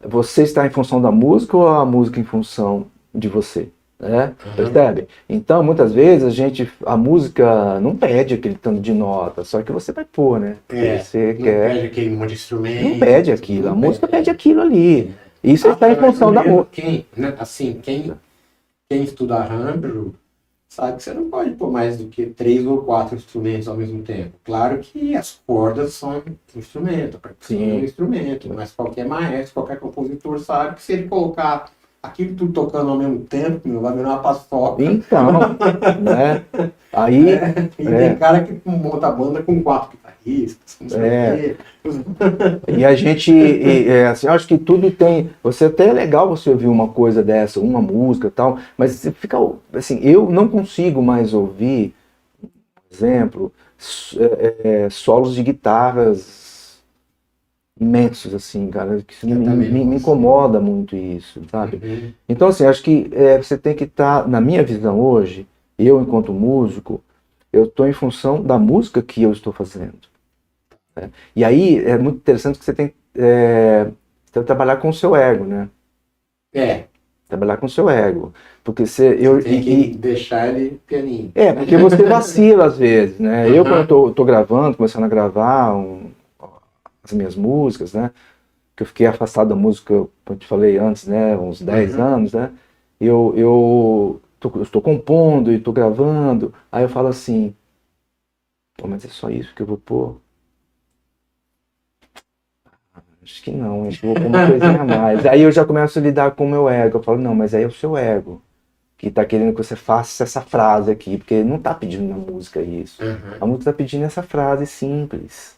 Você está em função da música ou a música em função de você? Né? Percebe? Então, muitas vezes, a música não pede aquele tanto de nota, só que você vai pôr, né? Você não quer... pede aquele monte de instrumento. Não pede aquilo, a música pede aquilo ali. Isso está em função da música. Quem estuda arranjo sabe que você não pode pôr mais do que 3 ou 4 instrumentos ao mesmo tempo. Claro que as cordas são um instrumento, a percussão é um instrumento, mas qualquer maestro, qualquer compositor sabe que se ele colocar aquilo tudo tocando ao mesmo tempo, vai virar uma paçoca. Então, né? Aí... E tem cara que monta a banda com 4 guitarristas, não sei o quê. E a gente, assim, acho que tudo tem... Você até é legal você ouvir uma coisa dessa, uma música e tal, mas você fica, assim, eu não consigo mais ouvir, por exemplo, solos de guitarras imensos, assim, cara, que me incomoda muito isso, sabe? Então, assim, acho que você tem que estar, na minha visão hoje, eu enquanto músico, eu estou em função da música que eu estou fazendo. Né? E aí é muito interessante que você tem que trabalhar com o seu ego, né? Trabalhar com o seu ego. Porque você tem que deixar ele pianinho. Porque você vacila às vezes, né? Eu, quando eu tô gravando, começando a gravar as minhas músicas, né? Que eu fiquei afastado da música, como eu te falei antes, né? Uns 10 anos, né? Eu estou compondo e estou gravando, aí eu falo assim, pô, mas é só isso que eu vou pôr? Acho que não, eu vou pôr uma coisinha a mais. Aí eu já começo a lidar com o meu ego, eu falo, não, mas aí é o seu ego que está querendo que você faça essa frase aqui, porque ele não está pedindo na música isso. A música está pedindo essa frase simples.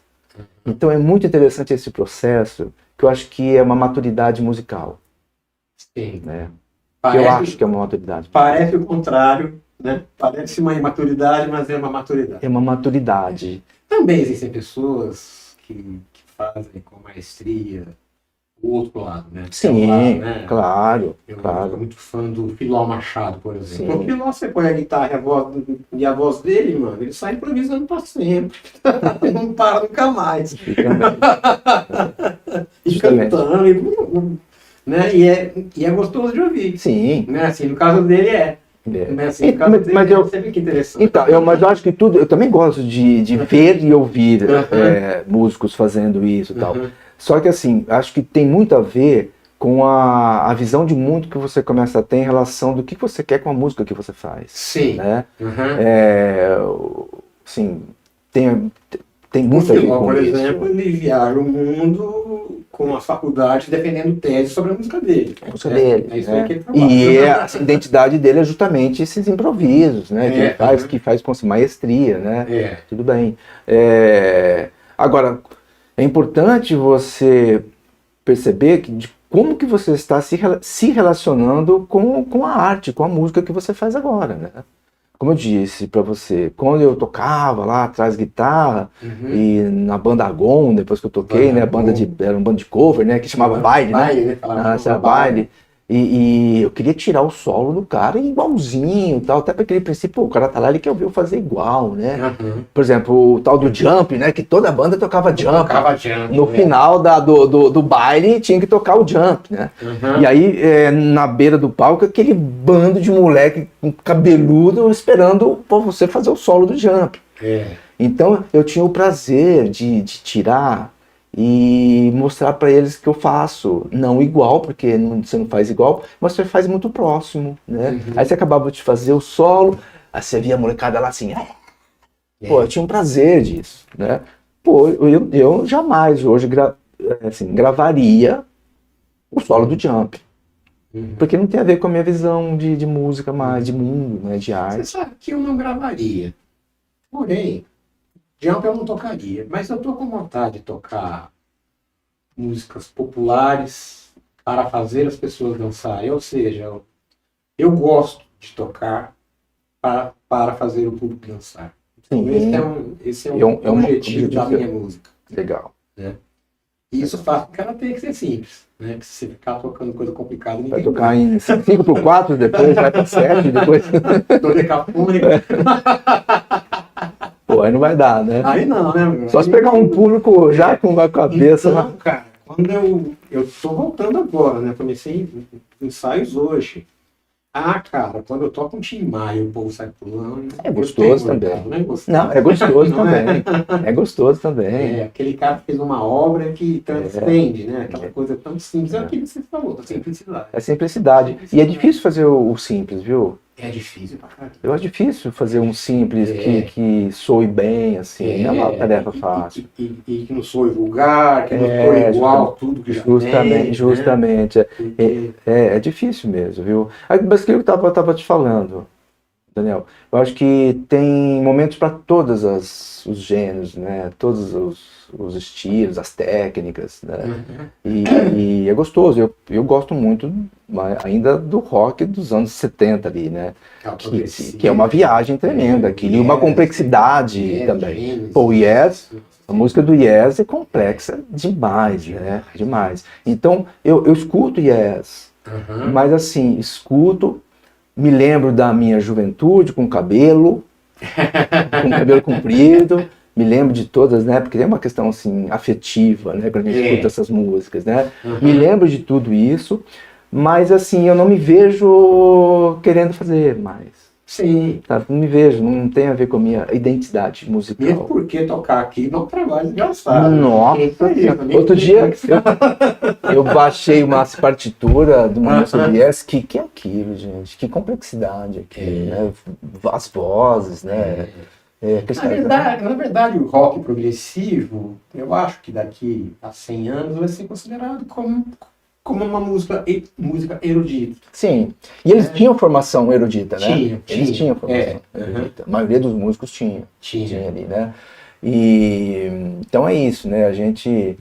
Então é muito interessante esse processo, que eu acho que é uma maturidade musical. Sim. Né? Eu acho que é uma maturidade. Parece o contrário, né? Parece uma imaturidade, mas é uma maturidade. É uma maturidade. Também existem pessoas que fazem com maestria o outro lado, né? Sim, lado, né? Claro. Eu sou muito fã do Filó Machado, por exemplo. Sim. O Filó, você põe a guitarra e a voz dele, mano, ele sai improvisando pra sempre. Não para nunca mais. E cantando, né? E é gostoso de ouvir. Sim. Né? Assim, no caso dele Assim, no caso dele, mas eu, você vê que interessante. Então, mas eu acho que tudo, eu também gosto de ver e ouvir músicos fazendo isso e tal. Só que assim, acho que tem muito a ver com a visão de mundo que você começa a ter em relação do que você quer com a música que você faz. Sim. Né? Assim, tem muito a ver com por isso. exemplo, ele viaja o mundo com a faculdade defendendo tese sobre a música dele. A música dele. É isso aí que ele trabalha. E a identidade dele é justamente esses improvisos, né? Que faz com maestria, né? Tudo bem. Agora, é importante você perceber de como que você está se relacionando com a arte, com a música que você faz agora, né? Como eu disse para você, quando eu tocava lá atrás guitarra, e na banda Agon, depois que eu toquei, né, era uma banda de cover, né, que chamava Baile, né? Era Baile. E eu queria tirar o solo do cara igualzinho, tal, até para aquele princípio, o cara tá lá, ele quer ouvir eu fazer igual, né? Por exemplo, o tal do jump, né, que toda banda tocava jump. No final do baile tinha que tocar o jump, né? E aí, na beira do palco, aquele bando de moleque cabeludo esperando pra você fazer o solo do jump. Então, eu tinha o prazer de tirar e mostrar para eles que eu faço, não igual, porque você não faz igual, mas você faz muito próximo, né? Aí você acabava de fazer o solo, aí você via a molecada lá assim, pô, eu tinha um prazer disso, né? Pô, eu jamais hoje gravaria o solo do Jump, porque não tem a ver com a minha visão de música mais, de mundo, né, de arte. Você sabe que eu não gravaria, porém, Jump eu não tocaria, mas eu tô com vontade de tocar músicas populares para fazer as pessoas dançarem. Ou seja, eu gosto de tocar para fazer o público dançar. Então, Sim. esse é um objetivo da minha seu. música. Legal. Né? E isso faz com que ela tenha que ser simples. Né? Porque se você ficar tocando coisa complicada, Vai ninguém tocar em 5/4, depois vai para 7, depois... Dodecafônico. Pô, aí não vai dar, né? Aí não, né, meu? Só se pegar um público já com a cabeça... Então, cara, quando eu tô voltando agora, né? Comecei ensaios hoje. Ah, cara, quando eu toco um Tim Maia, o povo sai pulando. É gostoso também. Não, é gostoso também. É gostoso também. É, aquele cara que fez uma obra que transcende, né? Aquela coisa tão simples. É o que você falou, da simplicidade. É simplicidade. E é difícil fazer o simples, viu? É difícil pra caramba. Eu acho difícil fazer um simples que soe bem, assim. Não é uma tarefa fácil. E que não soe vulgar, que não soe igual tudo que já tem. Justamente. Né? É difícil mesmo, viu? Mas que eu tava te falando, Daniel, eu acho que tem momentos para todos os gêneros, né? Todos os estilos, as técnicas, né? E é gostoso. Eu gosto muito ainda do rock dos anos 70 ali, né? Que é uma viagem tremenda, e uma complexidade também. Pô, o Yes, a música do Yes é complexa demais, né? Demais. Então, eu escuto Yes, mas assim, escuto, me lembro da minha juventude com cabelo comprido, me lembro de todas, né? Porque tem uma questão assim afetiva, né? Quando a gente escuta essas músicas, né? Me lembro de tudo isso, mas assim, eu não me vejo querendo fazer mais. Sim. Tá? Não me vejo, não tem a ver com a minha identidade musical. Mesmo porque tocar aqui não trabalho engraçado. Nossa, outro dia eu baixei uma partitura de uma música do Yes, que é aquilo, gente? Que complexidade aqui, né? As vozes, né? Na verdade, o rock progressivo, eu acho que daqui a 100 anos vai ser considerado como uma música erudita. Sim, e eles tinham formação erudita, né? Eles tinham formação erudita. A maioria dos músicos tinha ali, né? E então é isso, né? A gente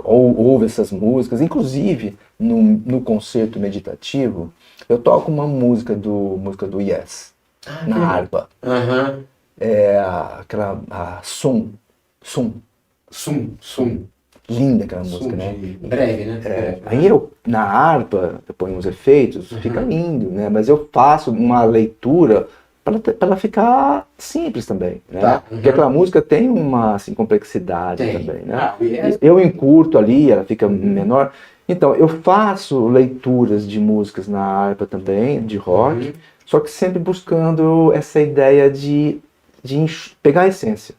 ouve essas músicas, inclusive no concerto meditativo, eu toco uma música do Yes, na harpa. É aquela Sum. Linda aquela música, né? Breve, né? Aí eu, na harpa, eu ponho uns efeitos, fica lindo, né? Mas eu faço uma leitura para ela ficar simples também, né? Porque aquela música tem uma assim, complexidade também, né? Eu encurto ali, ela fica menor. Então, eu faço leituras de músicas na harpa também, de rock, só que sempre buscando essa ideia de pegar a essência.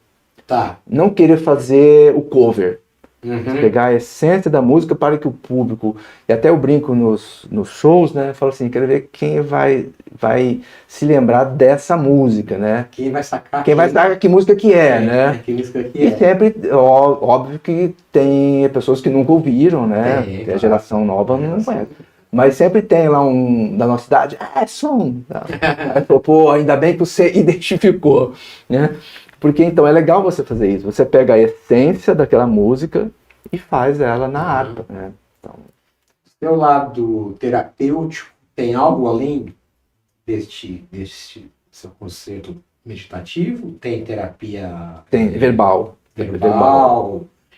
Não querer fazer o cover. Pegar a essência da música para que o público, e até eu brinco nos shows, né, falo assim, quero ver quem vai se lembrar dessa música, né? Quem vai sacar que música que é, né? Que música que e sempre, óbvio que tem pessoas que nunca ouviram, né? A geração nova não conhece. Mas sempre tem lá da nossa cidade, é som. Aí, pô, ainda bem que você identificou, né? Porque então é legal você fazer isso. Você pega a essência daquela música e faz ela na harpa, né? Então, seu lado terapêutico tem algo além deste seu concerto meditativo? Tem terapia? Tem verbal.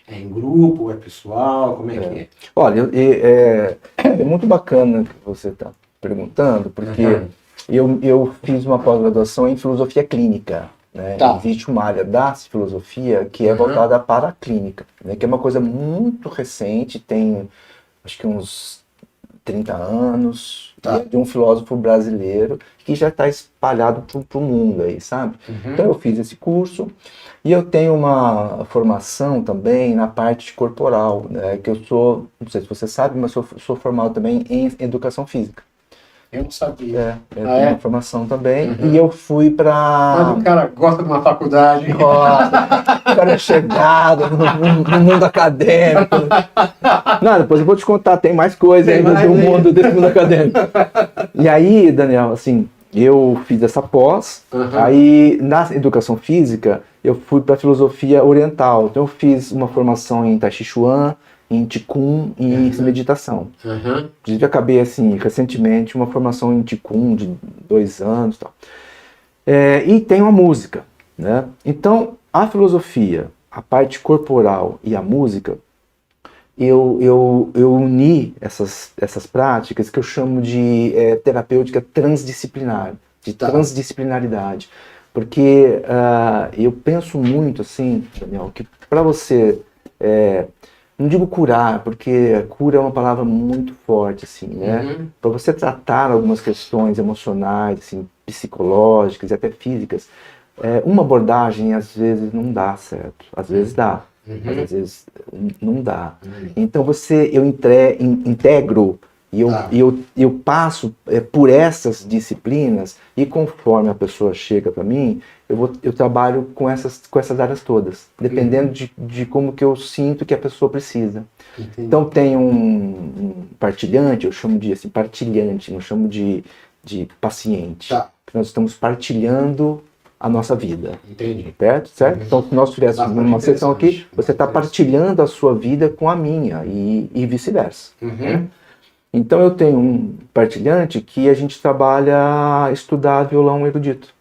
É em grupo, é pessoal? Como é que é? Olha, é muito bacana que você está perguntando, porque eu fiz uma pós-graduação em filosofia clínica. Né? Existe uma área da filosofia que é voltada para a clínica, né? Que é uma coisa muito recente, tem acho que uns 30 anos, de um filósofo brasileiro que já está espalhado para o mundo aí, sabe? Então eu fiz esse curso e eu tenho uma formação também na parte corporal, né? Que eu sou, não sei se você sabe, mas sou formado também em educação física. Eu não sabia. Eu tenho uma formação também. E eu fui pra... Mas o cara gosta de uma faculdade. Gosta. O cara é chegado no mundo acadêmico. Não, depois eu vou te contar, tem mais coisa ainda do mundo desse mundo acadêmico. E aí, Daniel, assim, eu fiz essa pós, aí na educação física eu fui para filosofia oriental. Então eu fiz uma formação em Tai Chi Chuan, em Qigong e em meditação. Inclusive acabei assim, recentemente, uma formação em Qigong de 2 anos e tal. E tem uma música, né? Então a filosofia, a parte corporal e a música, eu uni essas práticas que eu chamo de terapêutica transdisciplinar, de transdisciplinaridade. Porque eu penso muito assim, Daniel, que para você, não digo curar, porque cura é uma palavra muito forte, assim, né? Para você tratar algumas questões emocionais, assim, psicológicas e até físicas, uma abordagem às vezes não dá certo, às vezes dá. Mas às vezes não dá. Então eu integro e eu passo por essas disciplinas e conforme a pessoa chega para mim, eu trabalho com essas áreas todas, dependendo de como que eu sinto que a pessoa precisa. Entendi. Então tem um partilhante, eu chamo de assim, partilhante, não chamo de paciente. Porque nós estamos partilhando a nossa vida. Entendi. Certo? Então, se nós tivéssemos uma sessão aqui, você está partilhando a sua vida com a minha e vice-versa. Então, eu tenho um partilhante que a gente trabalha estudar violão erudito.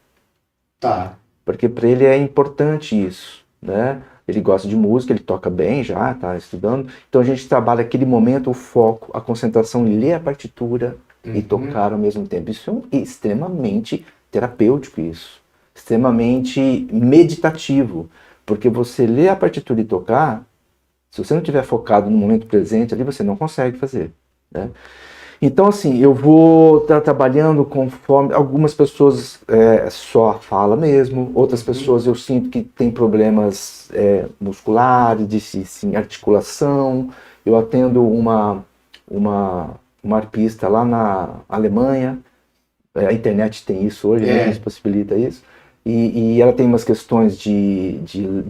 Porque para ele é importante isso, né? Ele gosta de música, ele toca bem já, está estudando. Então, a gente trabalha aquele momento, o foco, a concentração em ler a partitura e tocar ao mesmo tempo. Isso é extremamente terapêutico, isso. Extremamente meditativo, porque você lê a partitura e tocar, se você não estiver focado no momento presente ali, você não consegue fazer, né? Então assim, eu vou estar trabalhando conforme algumas pessoas só fala mesmo, outras pessoas eu sinto que tem problemas musculares, de articulação. Eu atendo uma arpista lá na Alemanha, a internet tem isso hoje, né, que possibilita isso. E ela tem umas questões de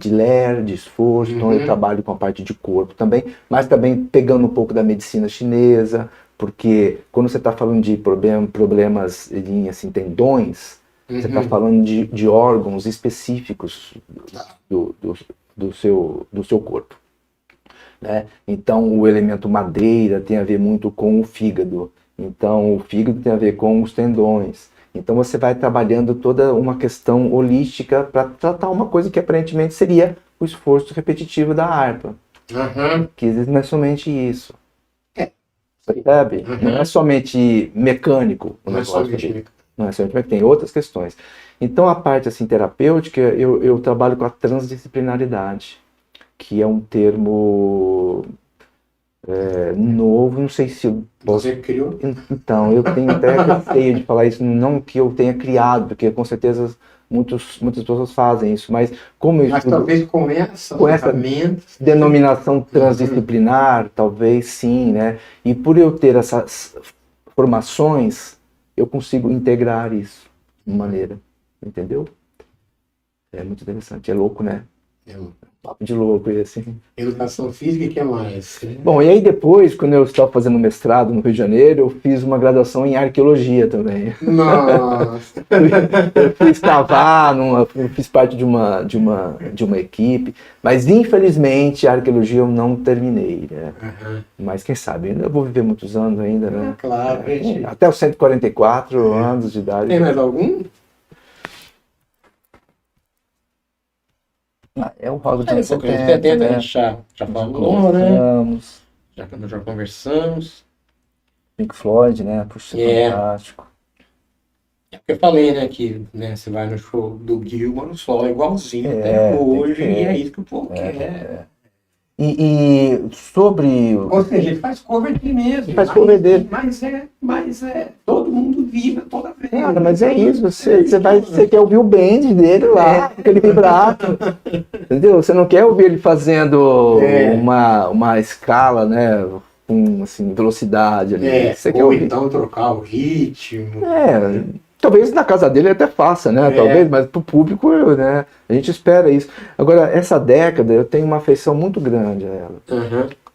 ler, de esforço, então eu trabalho com a parte de corpo também, mas também pegando um pouco da medicina chinesa, porque quando você está falando de problemas em assim, tendões, você está falando de órgãos específicos do seu corpo, né? Então o elemento madeira tem a ver muito com o fígado, então o fígado tem a ver com os tendões. Então você vai trabalhando toda uma questão holística para tratar uma coisa que aparentemente seria o esforço repetitivo da harpa. Que não é somente isso. Sabe? Não é somente mecânico o negócio ali. Não é somente mecânico, tem outras questões. Então a parte assim, terapêutica, eu trabalho com a transdisciplinaridade, que é um termo novo, não sei se eu posso... Você criou? Então, eu tenho até receio de falar isso, não que eu tenha criado, porque com certeza muitas pessoas fazem isso, mas como eu estudo, talvez com essa denominação transdisciplinar, talvez sim, né? E por eu ter essas formações, eu consigo integrar isso de maneira, entendeu? É muito interessante, é louco, né? É louco. Papo de louco, e assim. Educação física, o que mais? Bom, e aí depois, quando eu estava fazendo mestrado no Rio de Janeiro, eu fiz uma graduação em arqueologia também. Nossa! Eu fui escavar, eu fiz parte de uma equipe, mas infelizmente a arqueologia eu não terminei, né? Mas quem sabe, ainda vou viver muitos anos ainda, né? Claro, até os 144 anos de idade. Tem mais algum? É o rock de 70, né? Já falou, né? Já conversamos. Pink Floyd, né? Puxa, fantástico. É porque eu falei, né, que você vai no show do Gilmour, o solo é igualzinho até hoje, e é isso que o povo quer. E sobre... Ou seja, ele faz cover dele mesmo. Faz cover dele. Mas todo mundo vibra toda vez. Cara, mas é isso, você quer ouvir o band dele lá, aquele vibrato, entendeu? Você não quer ouvir ele fazendo uma escala, né, com assim, velocidade ali. Você quer ouvir. Então trocar o ritmo. Talvez na casa dele até faça, né? Talvez, mas pro público, né? A gente espera isso. Agora, essa década, eu tenho uma afeição muito grande a ela.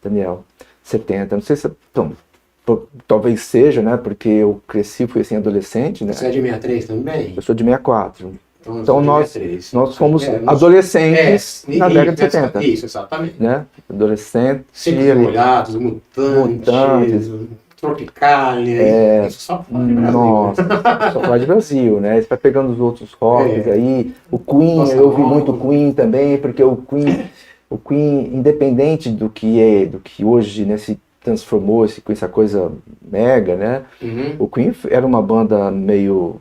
Daniel, 70, não sei se... Então, talvez seja, né? Porque eu cresci, fui assim adolescente, né? Você é de 63 também? Eu sou de 64. eu Então sou de nós 63. fomos adolescentes na década de 70. Isso, exatamente. Né? Adolescente, Secos e Molhados, Mutantes, Tropicália, isso só fala de Brasil. Nossa, só falar de Brasil, né? Você vai pegando os outros rocks aí. O Queen, Nossa, eu ouvi muito Queen também, porque o Queen, independente do que hoje, né, se transformou com essa coisa mega, né? O Queen era uma banda meio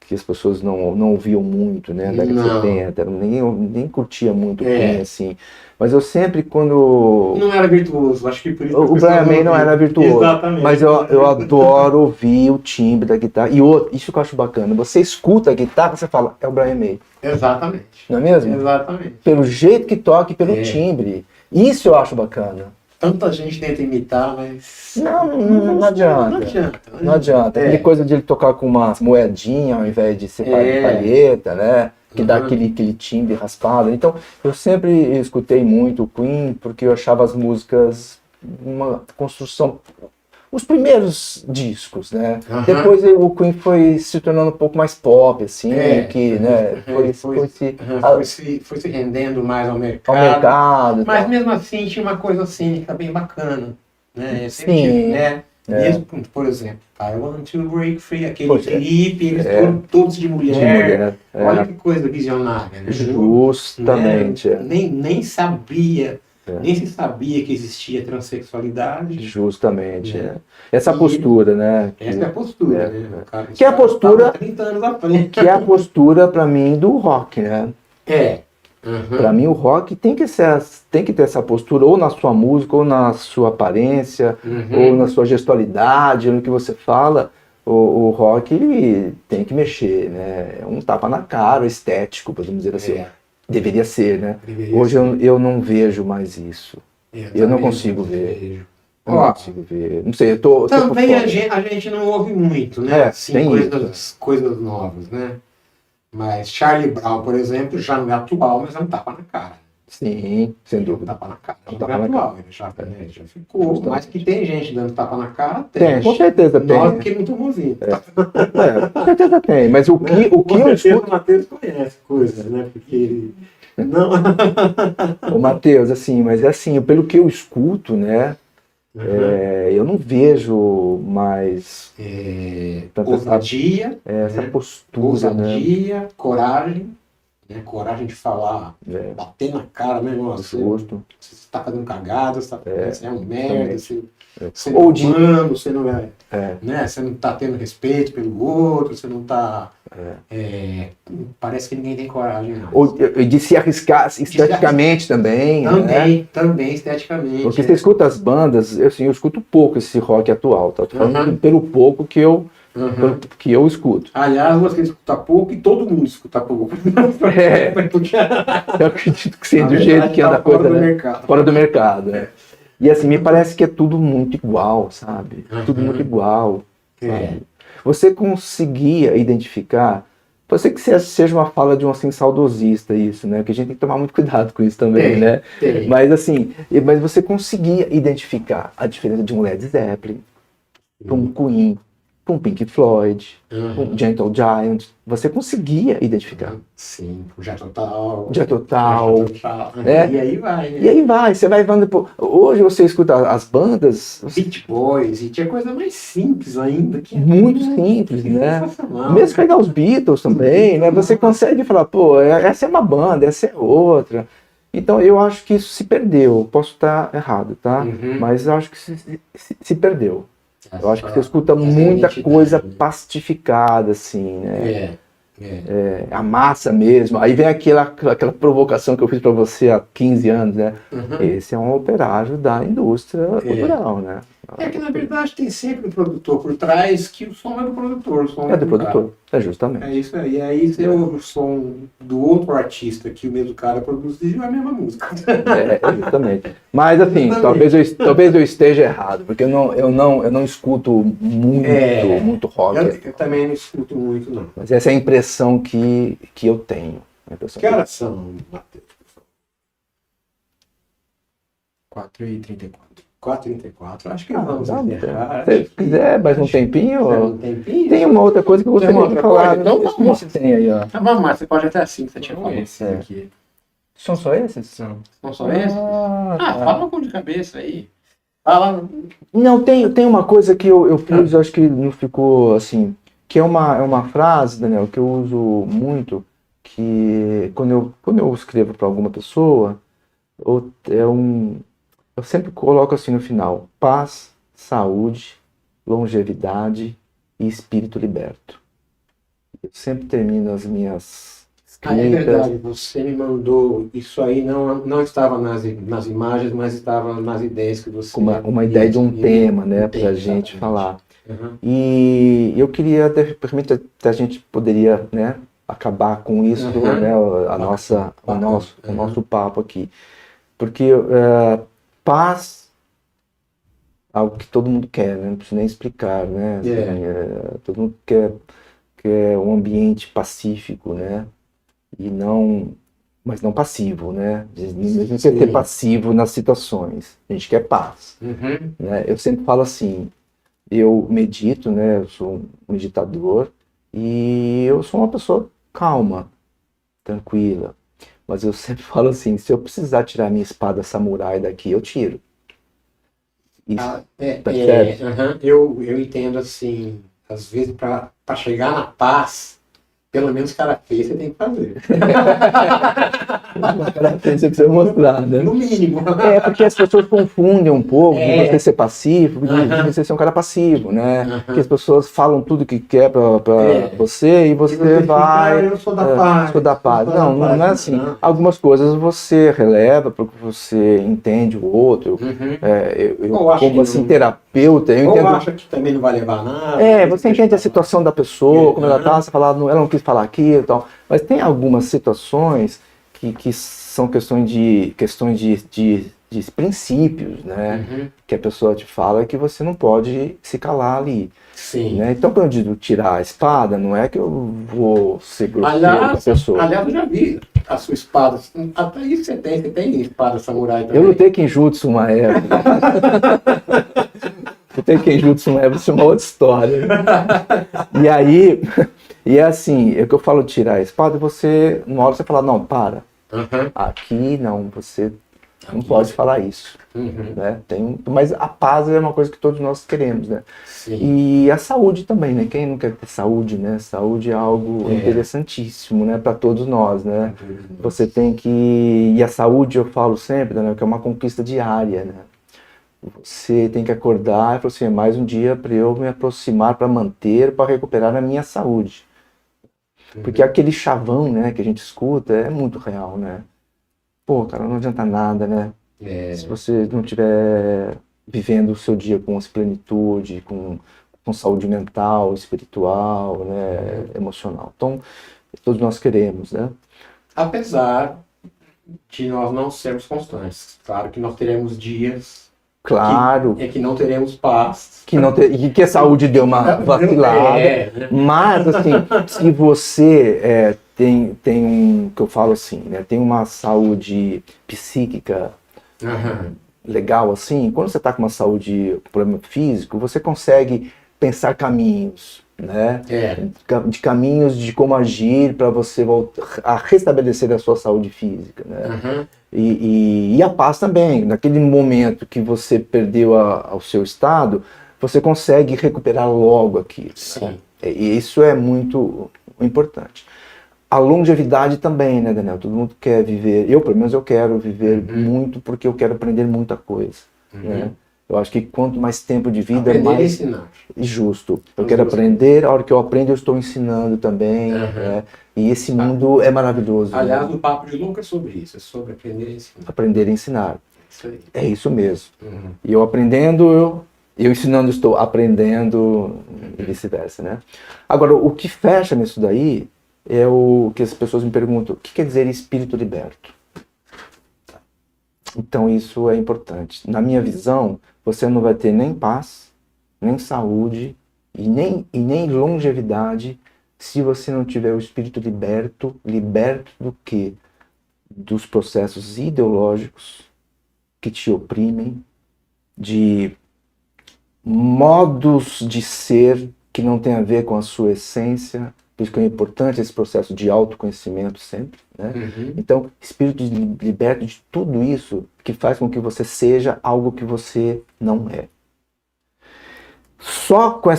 que as pessoas não ouviam muito, né? Na década de 70, nem curtia muito o Queen, assim. Mas eu sempre, quando... Não era virtuoso, acho que por isso... O Brian May não era virtuoso. Exatamente. Mas eu adoro ouvir o timbre da guitarra. E isso que eu acho bacana. Você escuta a guitarra, você fala, é o Brian May. Exatamente. Não é mesmo? Exatamente. Pelo jeito que toca e pelo timbre. Isso eu acho bacana. Tanta gente tenta imitar, mas... Não adianta. Não adianta. Aquele coisa de ele tocar com uma moedinha ao invés de ser palheta, né? Que dá aquele timbre raspado. Então, eu sempre escutei muito o Queen porque eu achava as músicas uma construção... Os primeiros discos, né? Depois o Queen foi se tornando um pouco mais pop, assim, que, né? Foi se rendendo mais ao mercado. Mas mesmo assim tinha uma coisa cínica bem bacana, né? Sim. Né? Mesmo, por exemplo, I Want to Break Free, aquele clipe, eles foram todos de mulher. Olha que coisa visionária, né? Justamente. Né? Nem sabia. Nem se sabia que existia transexualidade. Justamente. Essa postura, né? Essa é a postura, né? Cara, que é a postura. 30 anos à frente. Que é a postura, pra mim, do rock, né? Pra mim, o rock tem que ter essa postura, ou na sua música, ou na sua aparência, ou na sua gestualidade, no que você fala. O rock, ele tem que mexer, né? É um tapa na cara, estético, podemos dizer assim. Deveria ser, né? Hoje eu não vejo mais isso. Eu não consigo ver. Eu não consigo ver. Não sei, eu tô também a gente não ouve muito, né? Assim, coisas novas, né? Mas Charlie Brown, por exemplo, já não é atual, mas é um tapa na cara. Sim, sem dúvida. Tapa na cara. Não é atual, ele já ficou. Mas que tem gente dando tapa na cara, tem. Com certeza tem. Nós que não estamos ouvindo. Com certeza tem. Mas o que eu escuto... O Matheus conhece coisas, né? Porque ele... Não... O Matheus, assim, mas é assim, pelo que eu escuto, né? Eu não vejo mais... ousadia. Essa postura, ousadia, né? Coragem. Né? Coragem de falar, bater na cara, né? Nossa, você está fazendo cagada, você é um merda, você ou de você não é, né? Você não está tendo respeito pelo outro, você não está... parece que ninguém tem coragem. Não. Ou de se arriscar esteticamente também. Também esteticamente. Porque você escuta as bandas, eu escuto pouco esse rock atual, tá? Tô falando pelo pouco que eu escuto. Aliás, você escuta pouco e todo mundo escuta pouco. Eu acredito que seja do jeito que anda a coisa, né? Fora do mercado. E assim, me parece que é tudo muito igual, sabe? Tudo muito igual. Sabe? Você conseguia identificar, pode ser que seja uma fala de um assim saudosista isso, né? Porque a gente tem que tomar muito cuidado com isso também, né? Mas assim, mas você conseguia identificar a diferença de um Led Zeppelin, para um Queen, para um Pink Floyd, um Gentle Giant, você conseguia identificar. Sim, o Já Total. Né? E aí vai, né? E aí vai, você vai vendo. Hoje você escuta as bandas. Beach Boys, e tinha coisa mais simples ainda. Muito simples, né? Mesmo pegar os Beatles também, né? Você consegue falar, pô, essa é uma banda, essa é outra. Então eu acho que isso se perdeu. Posso estar errado, tá? Mas eu acho que se perdeu. Eu acho que você escuta muita coisa pastificada, assim, né? A massa mesmo. Aí vem aquela provocação que eu fiz para você há 15 anos, né? Esse é um operário da indústria cultural, né? Que na verdade tem sempre um produtor por trás, que o som é do produtor. O som é do produtor, justamente. É isso aí. E aí você ouve o som do outro artista que o mesmo cara produziu, é a mesma música. Justamente. Mas assim, talvez eu esteja errado, porque eu não escuto muito rock. Eu também não escuto muito, não. Mas essa é a impressão que eu tenho. Que horas são, Matheus? 4h34. 4h34. Acho que vamos Tá, encerrar. se quiser mais um tempinho, Um tempinho? tem uma outra coisa que eu Tem uma gostaria de outra falar. coisa? Não, vamos se tem aí, ó. Então vamos lá, você pode até assim que você tinha falado. Esse aqui. São só esses? São só esses? Tá. Fala com de cabeça aí. Fala. Não, tem uma coisa que eu pus, eu acho que não ficou assim, que é uma frase, Daniel, que eu uso muito, que quando eu escrevo para alguma pessoa, eu sempre coloco assim no final: paz, saúde, longevidade e espírito liberto. Eu sempre termino as minhas É escritas verdade, você me mandou. Isso aí não estava nas imagens, mas estava nas ideias que você. com uma ideia de um tema, né, para a gente exatamente. falar. Uhum. E eu queria, de repente, até a gente poderia, né, acabar com isso, Uhum. né, o nosso papo aqui. Porque paz, algo que todo mundo quer, né, não preciso nem explicar, né, assim, todo mundo quer um ambiente pacífico, né, mas não passivo, né, não quer ser passivo nas situações, a gente quer paz, Uhum. né. Eu sempre falo assim, eu medito, né, eu sou um meditador e eu sou uma pessoa calma, tranquila, mas eu sempre falo assim, se eu precisar tirar minha espada samurai daqui, eu tiro. Isso, percebe? Uhum. Eu entendo assim, às vezes para chegar na paz, pelo menos cara feio você tem que fazer. Mas cara, você precisa mostrar, né? No mínimo. É, porque as pessoas confundem um pouco de você ser passivo, de Uhum. você ser um cara passivo, né? Uhum. Porque as pessoas falam tudo que quer pra você e você vai... eu sou da paz. Sou da paz. Não é assim. Não. Algumas coisas você releva porque você entende o outro. Uhum. Eu acho como que assim, não. terapeuta, eu Ou entendo... acha que também não vai levar nada. Você entende a situação da pessoa, como ela tá, você fala, ela não quis falar aquilo e tal. Mas tem algumas situações que são questões de princípios, né? Uhum. Que a pessoa te fala que você não pode se calar ali. Sim. Né? Então, quando eu digo tirar a espada, não é que eu vou ser grosseiro com a pessoa. Aliás, eu já vi a sua espada. Até isso você tem espada samurai também. Eu lutei Kenjutsu uma época. Lutei Kenjutsu uma época, isso é uma outra história. E aí, e é assim, é que eu falo tirar a espada, você, uma hora você fala, não, para. Uhum. Aqui não, você não pode falar isso. Uhum. Né? Mas a paz é uma coisa que todos nós queremos, né? Sim. E a saúde também, né? Quem não quer ter saúde, né? Saúde é algo interessantíssimo, né? Para todos nós, né? Você tem que... E a saúde, eu falo sempre, né? Que é uma conquista diária, né? Você tem que acordar e falar assim, é mais um dia para eu me aproximar, para manter, para recuperar a minha saúde. Porque aquele chavão, né, que a gente escuta é muito real, né? Pô, cara, não adianta nada, né? Se você não estiver vivendo o seu dia com plenitude, com saúde mental, espiritual, né, emocional. Então, todos nós queremos, né? Apesar de nós não sermos constantes. Claro que nós teremos dias Claro. que não teremos paz. Que a saúde deu uma vacilada. Mas, assim, se você tem um, que eu falo assim, né, tem uma saúde psíquica legal, assim, quando você está com uma saúde, problema físico, você consegue pensar caminhos, né? De caminhos de como agir para você voltar a restabelecer a sua saúde física, né? E a paz também, naquele momento que você perdeu o seu estado, você consegue recuperar logo aquilo. Sim. Né? E isso é muito importante. A longevidade também, né, Daniel? Todo mundo quer viver, pelo menos eu quero viver muito porque eu quero aprender muita coisa. Né? Eu acho que quanto mais tempo de vida, mais ensinar. Justo. Eu quero aprender, a hora que eu aprendo eu estou ensinando também. Né? E esse mundo é maravilhoso. Aliás, né? o papo de Lucas é sobre isso, é sobre aprender a ensinar. Aprender a ensinar. Isso aí. É isso mesmo. E eu aprendendo, eu ensinando, estou aprendendo e vice-versa, né? Agora, o que fecha nisso daí é o que as pessoas me perguntam, o que quer dizer espírito liberto? Então isso é importante. Na minha visão, você não vai ter nem paz, nem saúde e nem longevidade se você não tiver o espírito liberto do quê? Dos processos ideológicos que te oprimem, de modos de ser que não tem a ver com a sua essência. Por isso que é importante esse processo de autoconhecimento sempre, né? Então, espírito liberto de tudo isso que faz com que você seja algo que você não é. Só com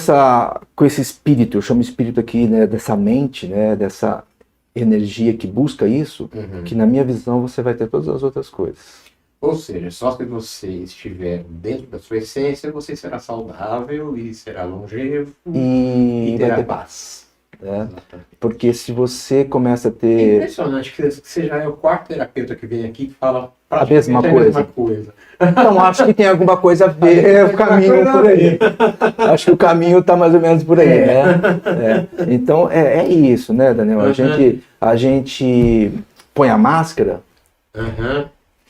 esse espírito, eu chamo espírito aqui, né, dessa mente, né, dessa energia que busca isso, que na minha visão você vai ter todas as outras coisas. Ou seja, só se você estiver dentro da sua essência, você será saudável e será longevo E vai terá ter paz. Né? Porque se você começa a É ter... impressionante que você já é o quarto terapeuta que vem aqui que fala A mesma praticamente a mesma coisa. Então, acho que tem alguma coisa a ver o caminho por aí. Acho que o caminho está mais ou menos por aí, né? Então, é isso, né, Daniel? A gente põe a máscara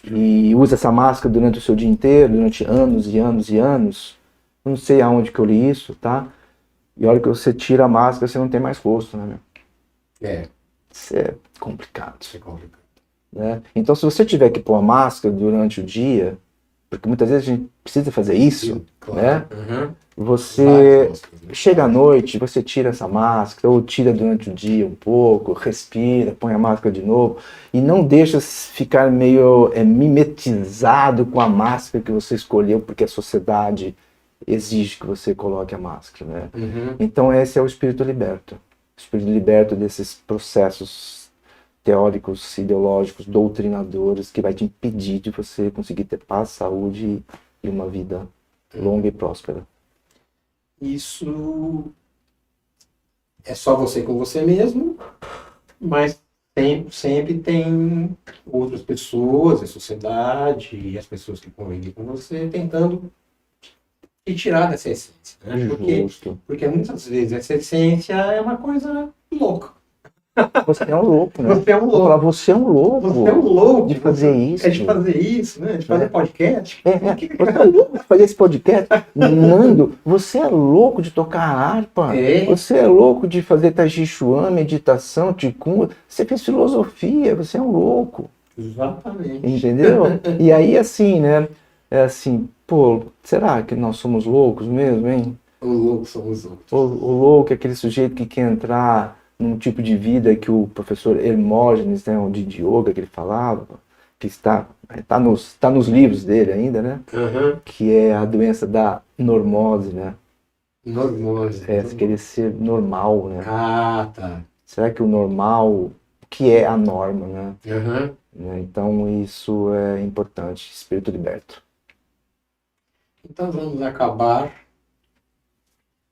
e usa essa máscara durante o seu dia inteiro, durante anos e anos e anos. Não sei aonde que eu li isso, tá? E a hora que você tira a máscara, você não tem mais rosto, né, meu? Isso é complicado. Né? Então, se você tiver que pôr a máscara durante o dia, porque muitas vezes a gente precisa fazer isso, né? Você chega à noite, você tira essa máscara, ou tira durante o dia um pouco, respira, põe a máscara de novo, e não deixa ficar meio mimetizado com a máscara que você escolheu, porque a sociedade exige que você coloque a máscara, né? Então esse é o espírito liberto. O espírito liberto desses processos teóricos, ideológicos, doutrinadores, que vai te impedir de você conseguir ter paz, saúde e uma vida longa e próspera. Isso é só você com você mesmo, mas sempre tem outras pessoas, a sociedade e as pessoas que convivem com você tentando te tirar dessa essência. Né? Porque muitas vezes essa essência é uma coisa louca. Você é um louco, né? Você é um louco. Você é um louco. Você é um louco. De fazer isso. É de fazer isso, né? De fazer podcast. Você é louco de fazer esse podcast. Nando, você é louco de tocar harpa. Você é louco de fazer Tai Chi Chuan, meditação, Qigong. Você fez filosofia, você é um louco. Exatamente. Entendeu? E aí, assim, né? É assim, pô, será que nós somos loucos mesmo, hein? O louco somos loucos. O louco é aquele sujeito que quer entrar num tipo de vida que o professor Hermógenes, né, de yoga que ele falava, que está nos livros dele ainda, né? Que é a doença da normose, né? Normose. Querer ser normal, né? Ah, tá. Será que o normal, o que é a norma, né? Então isso é importante, espírito liberto. Então vamos acabar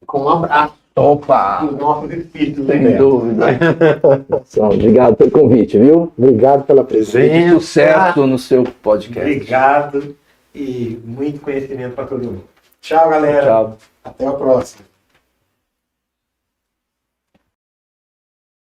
com um abraço. Opa! Do nosso espírito Sem liberto. dúvida. Obrigado pelo convite, viu? Obrigado pela presença. Sucesso no seu podcast. Obrigado e muito conhecimento para todo mundo. Tchau, galera. Tchau. Até a próxima.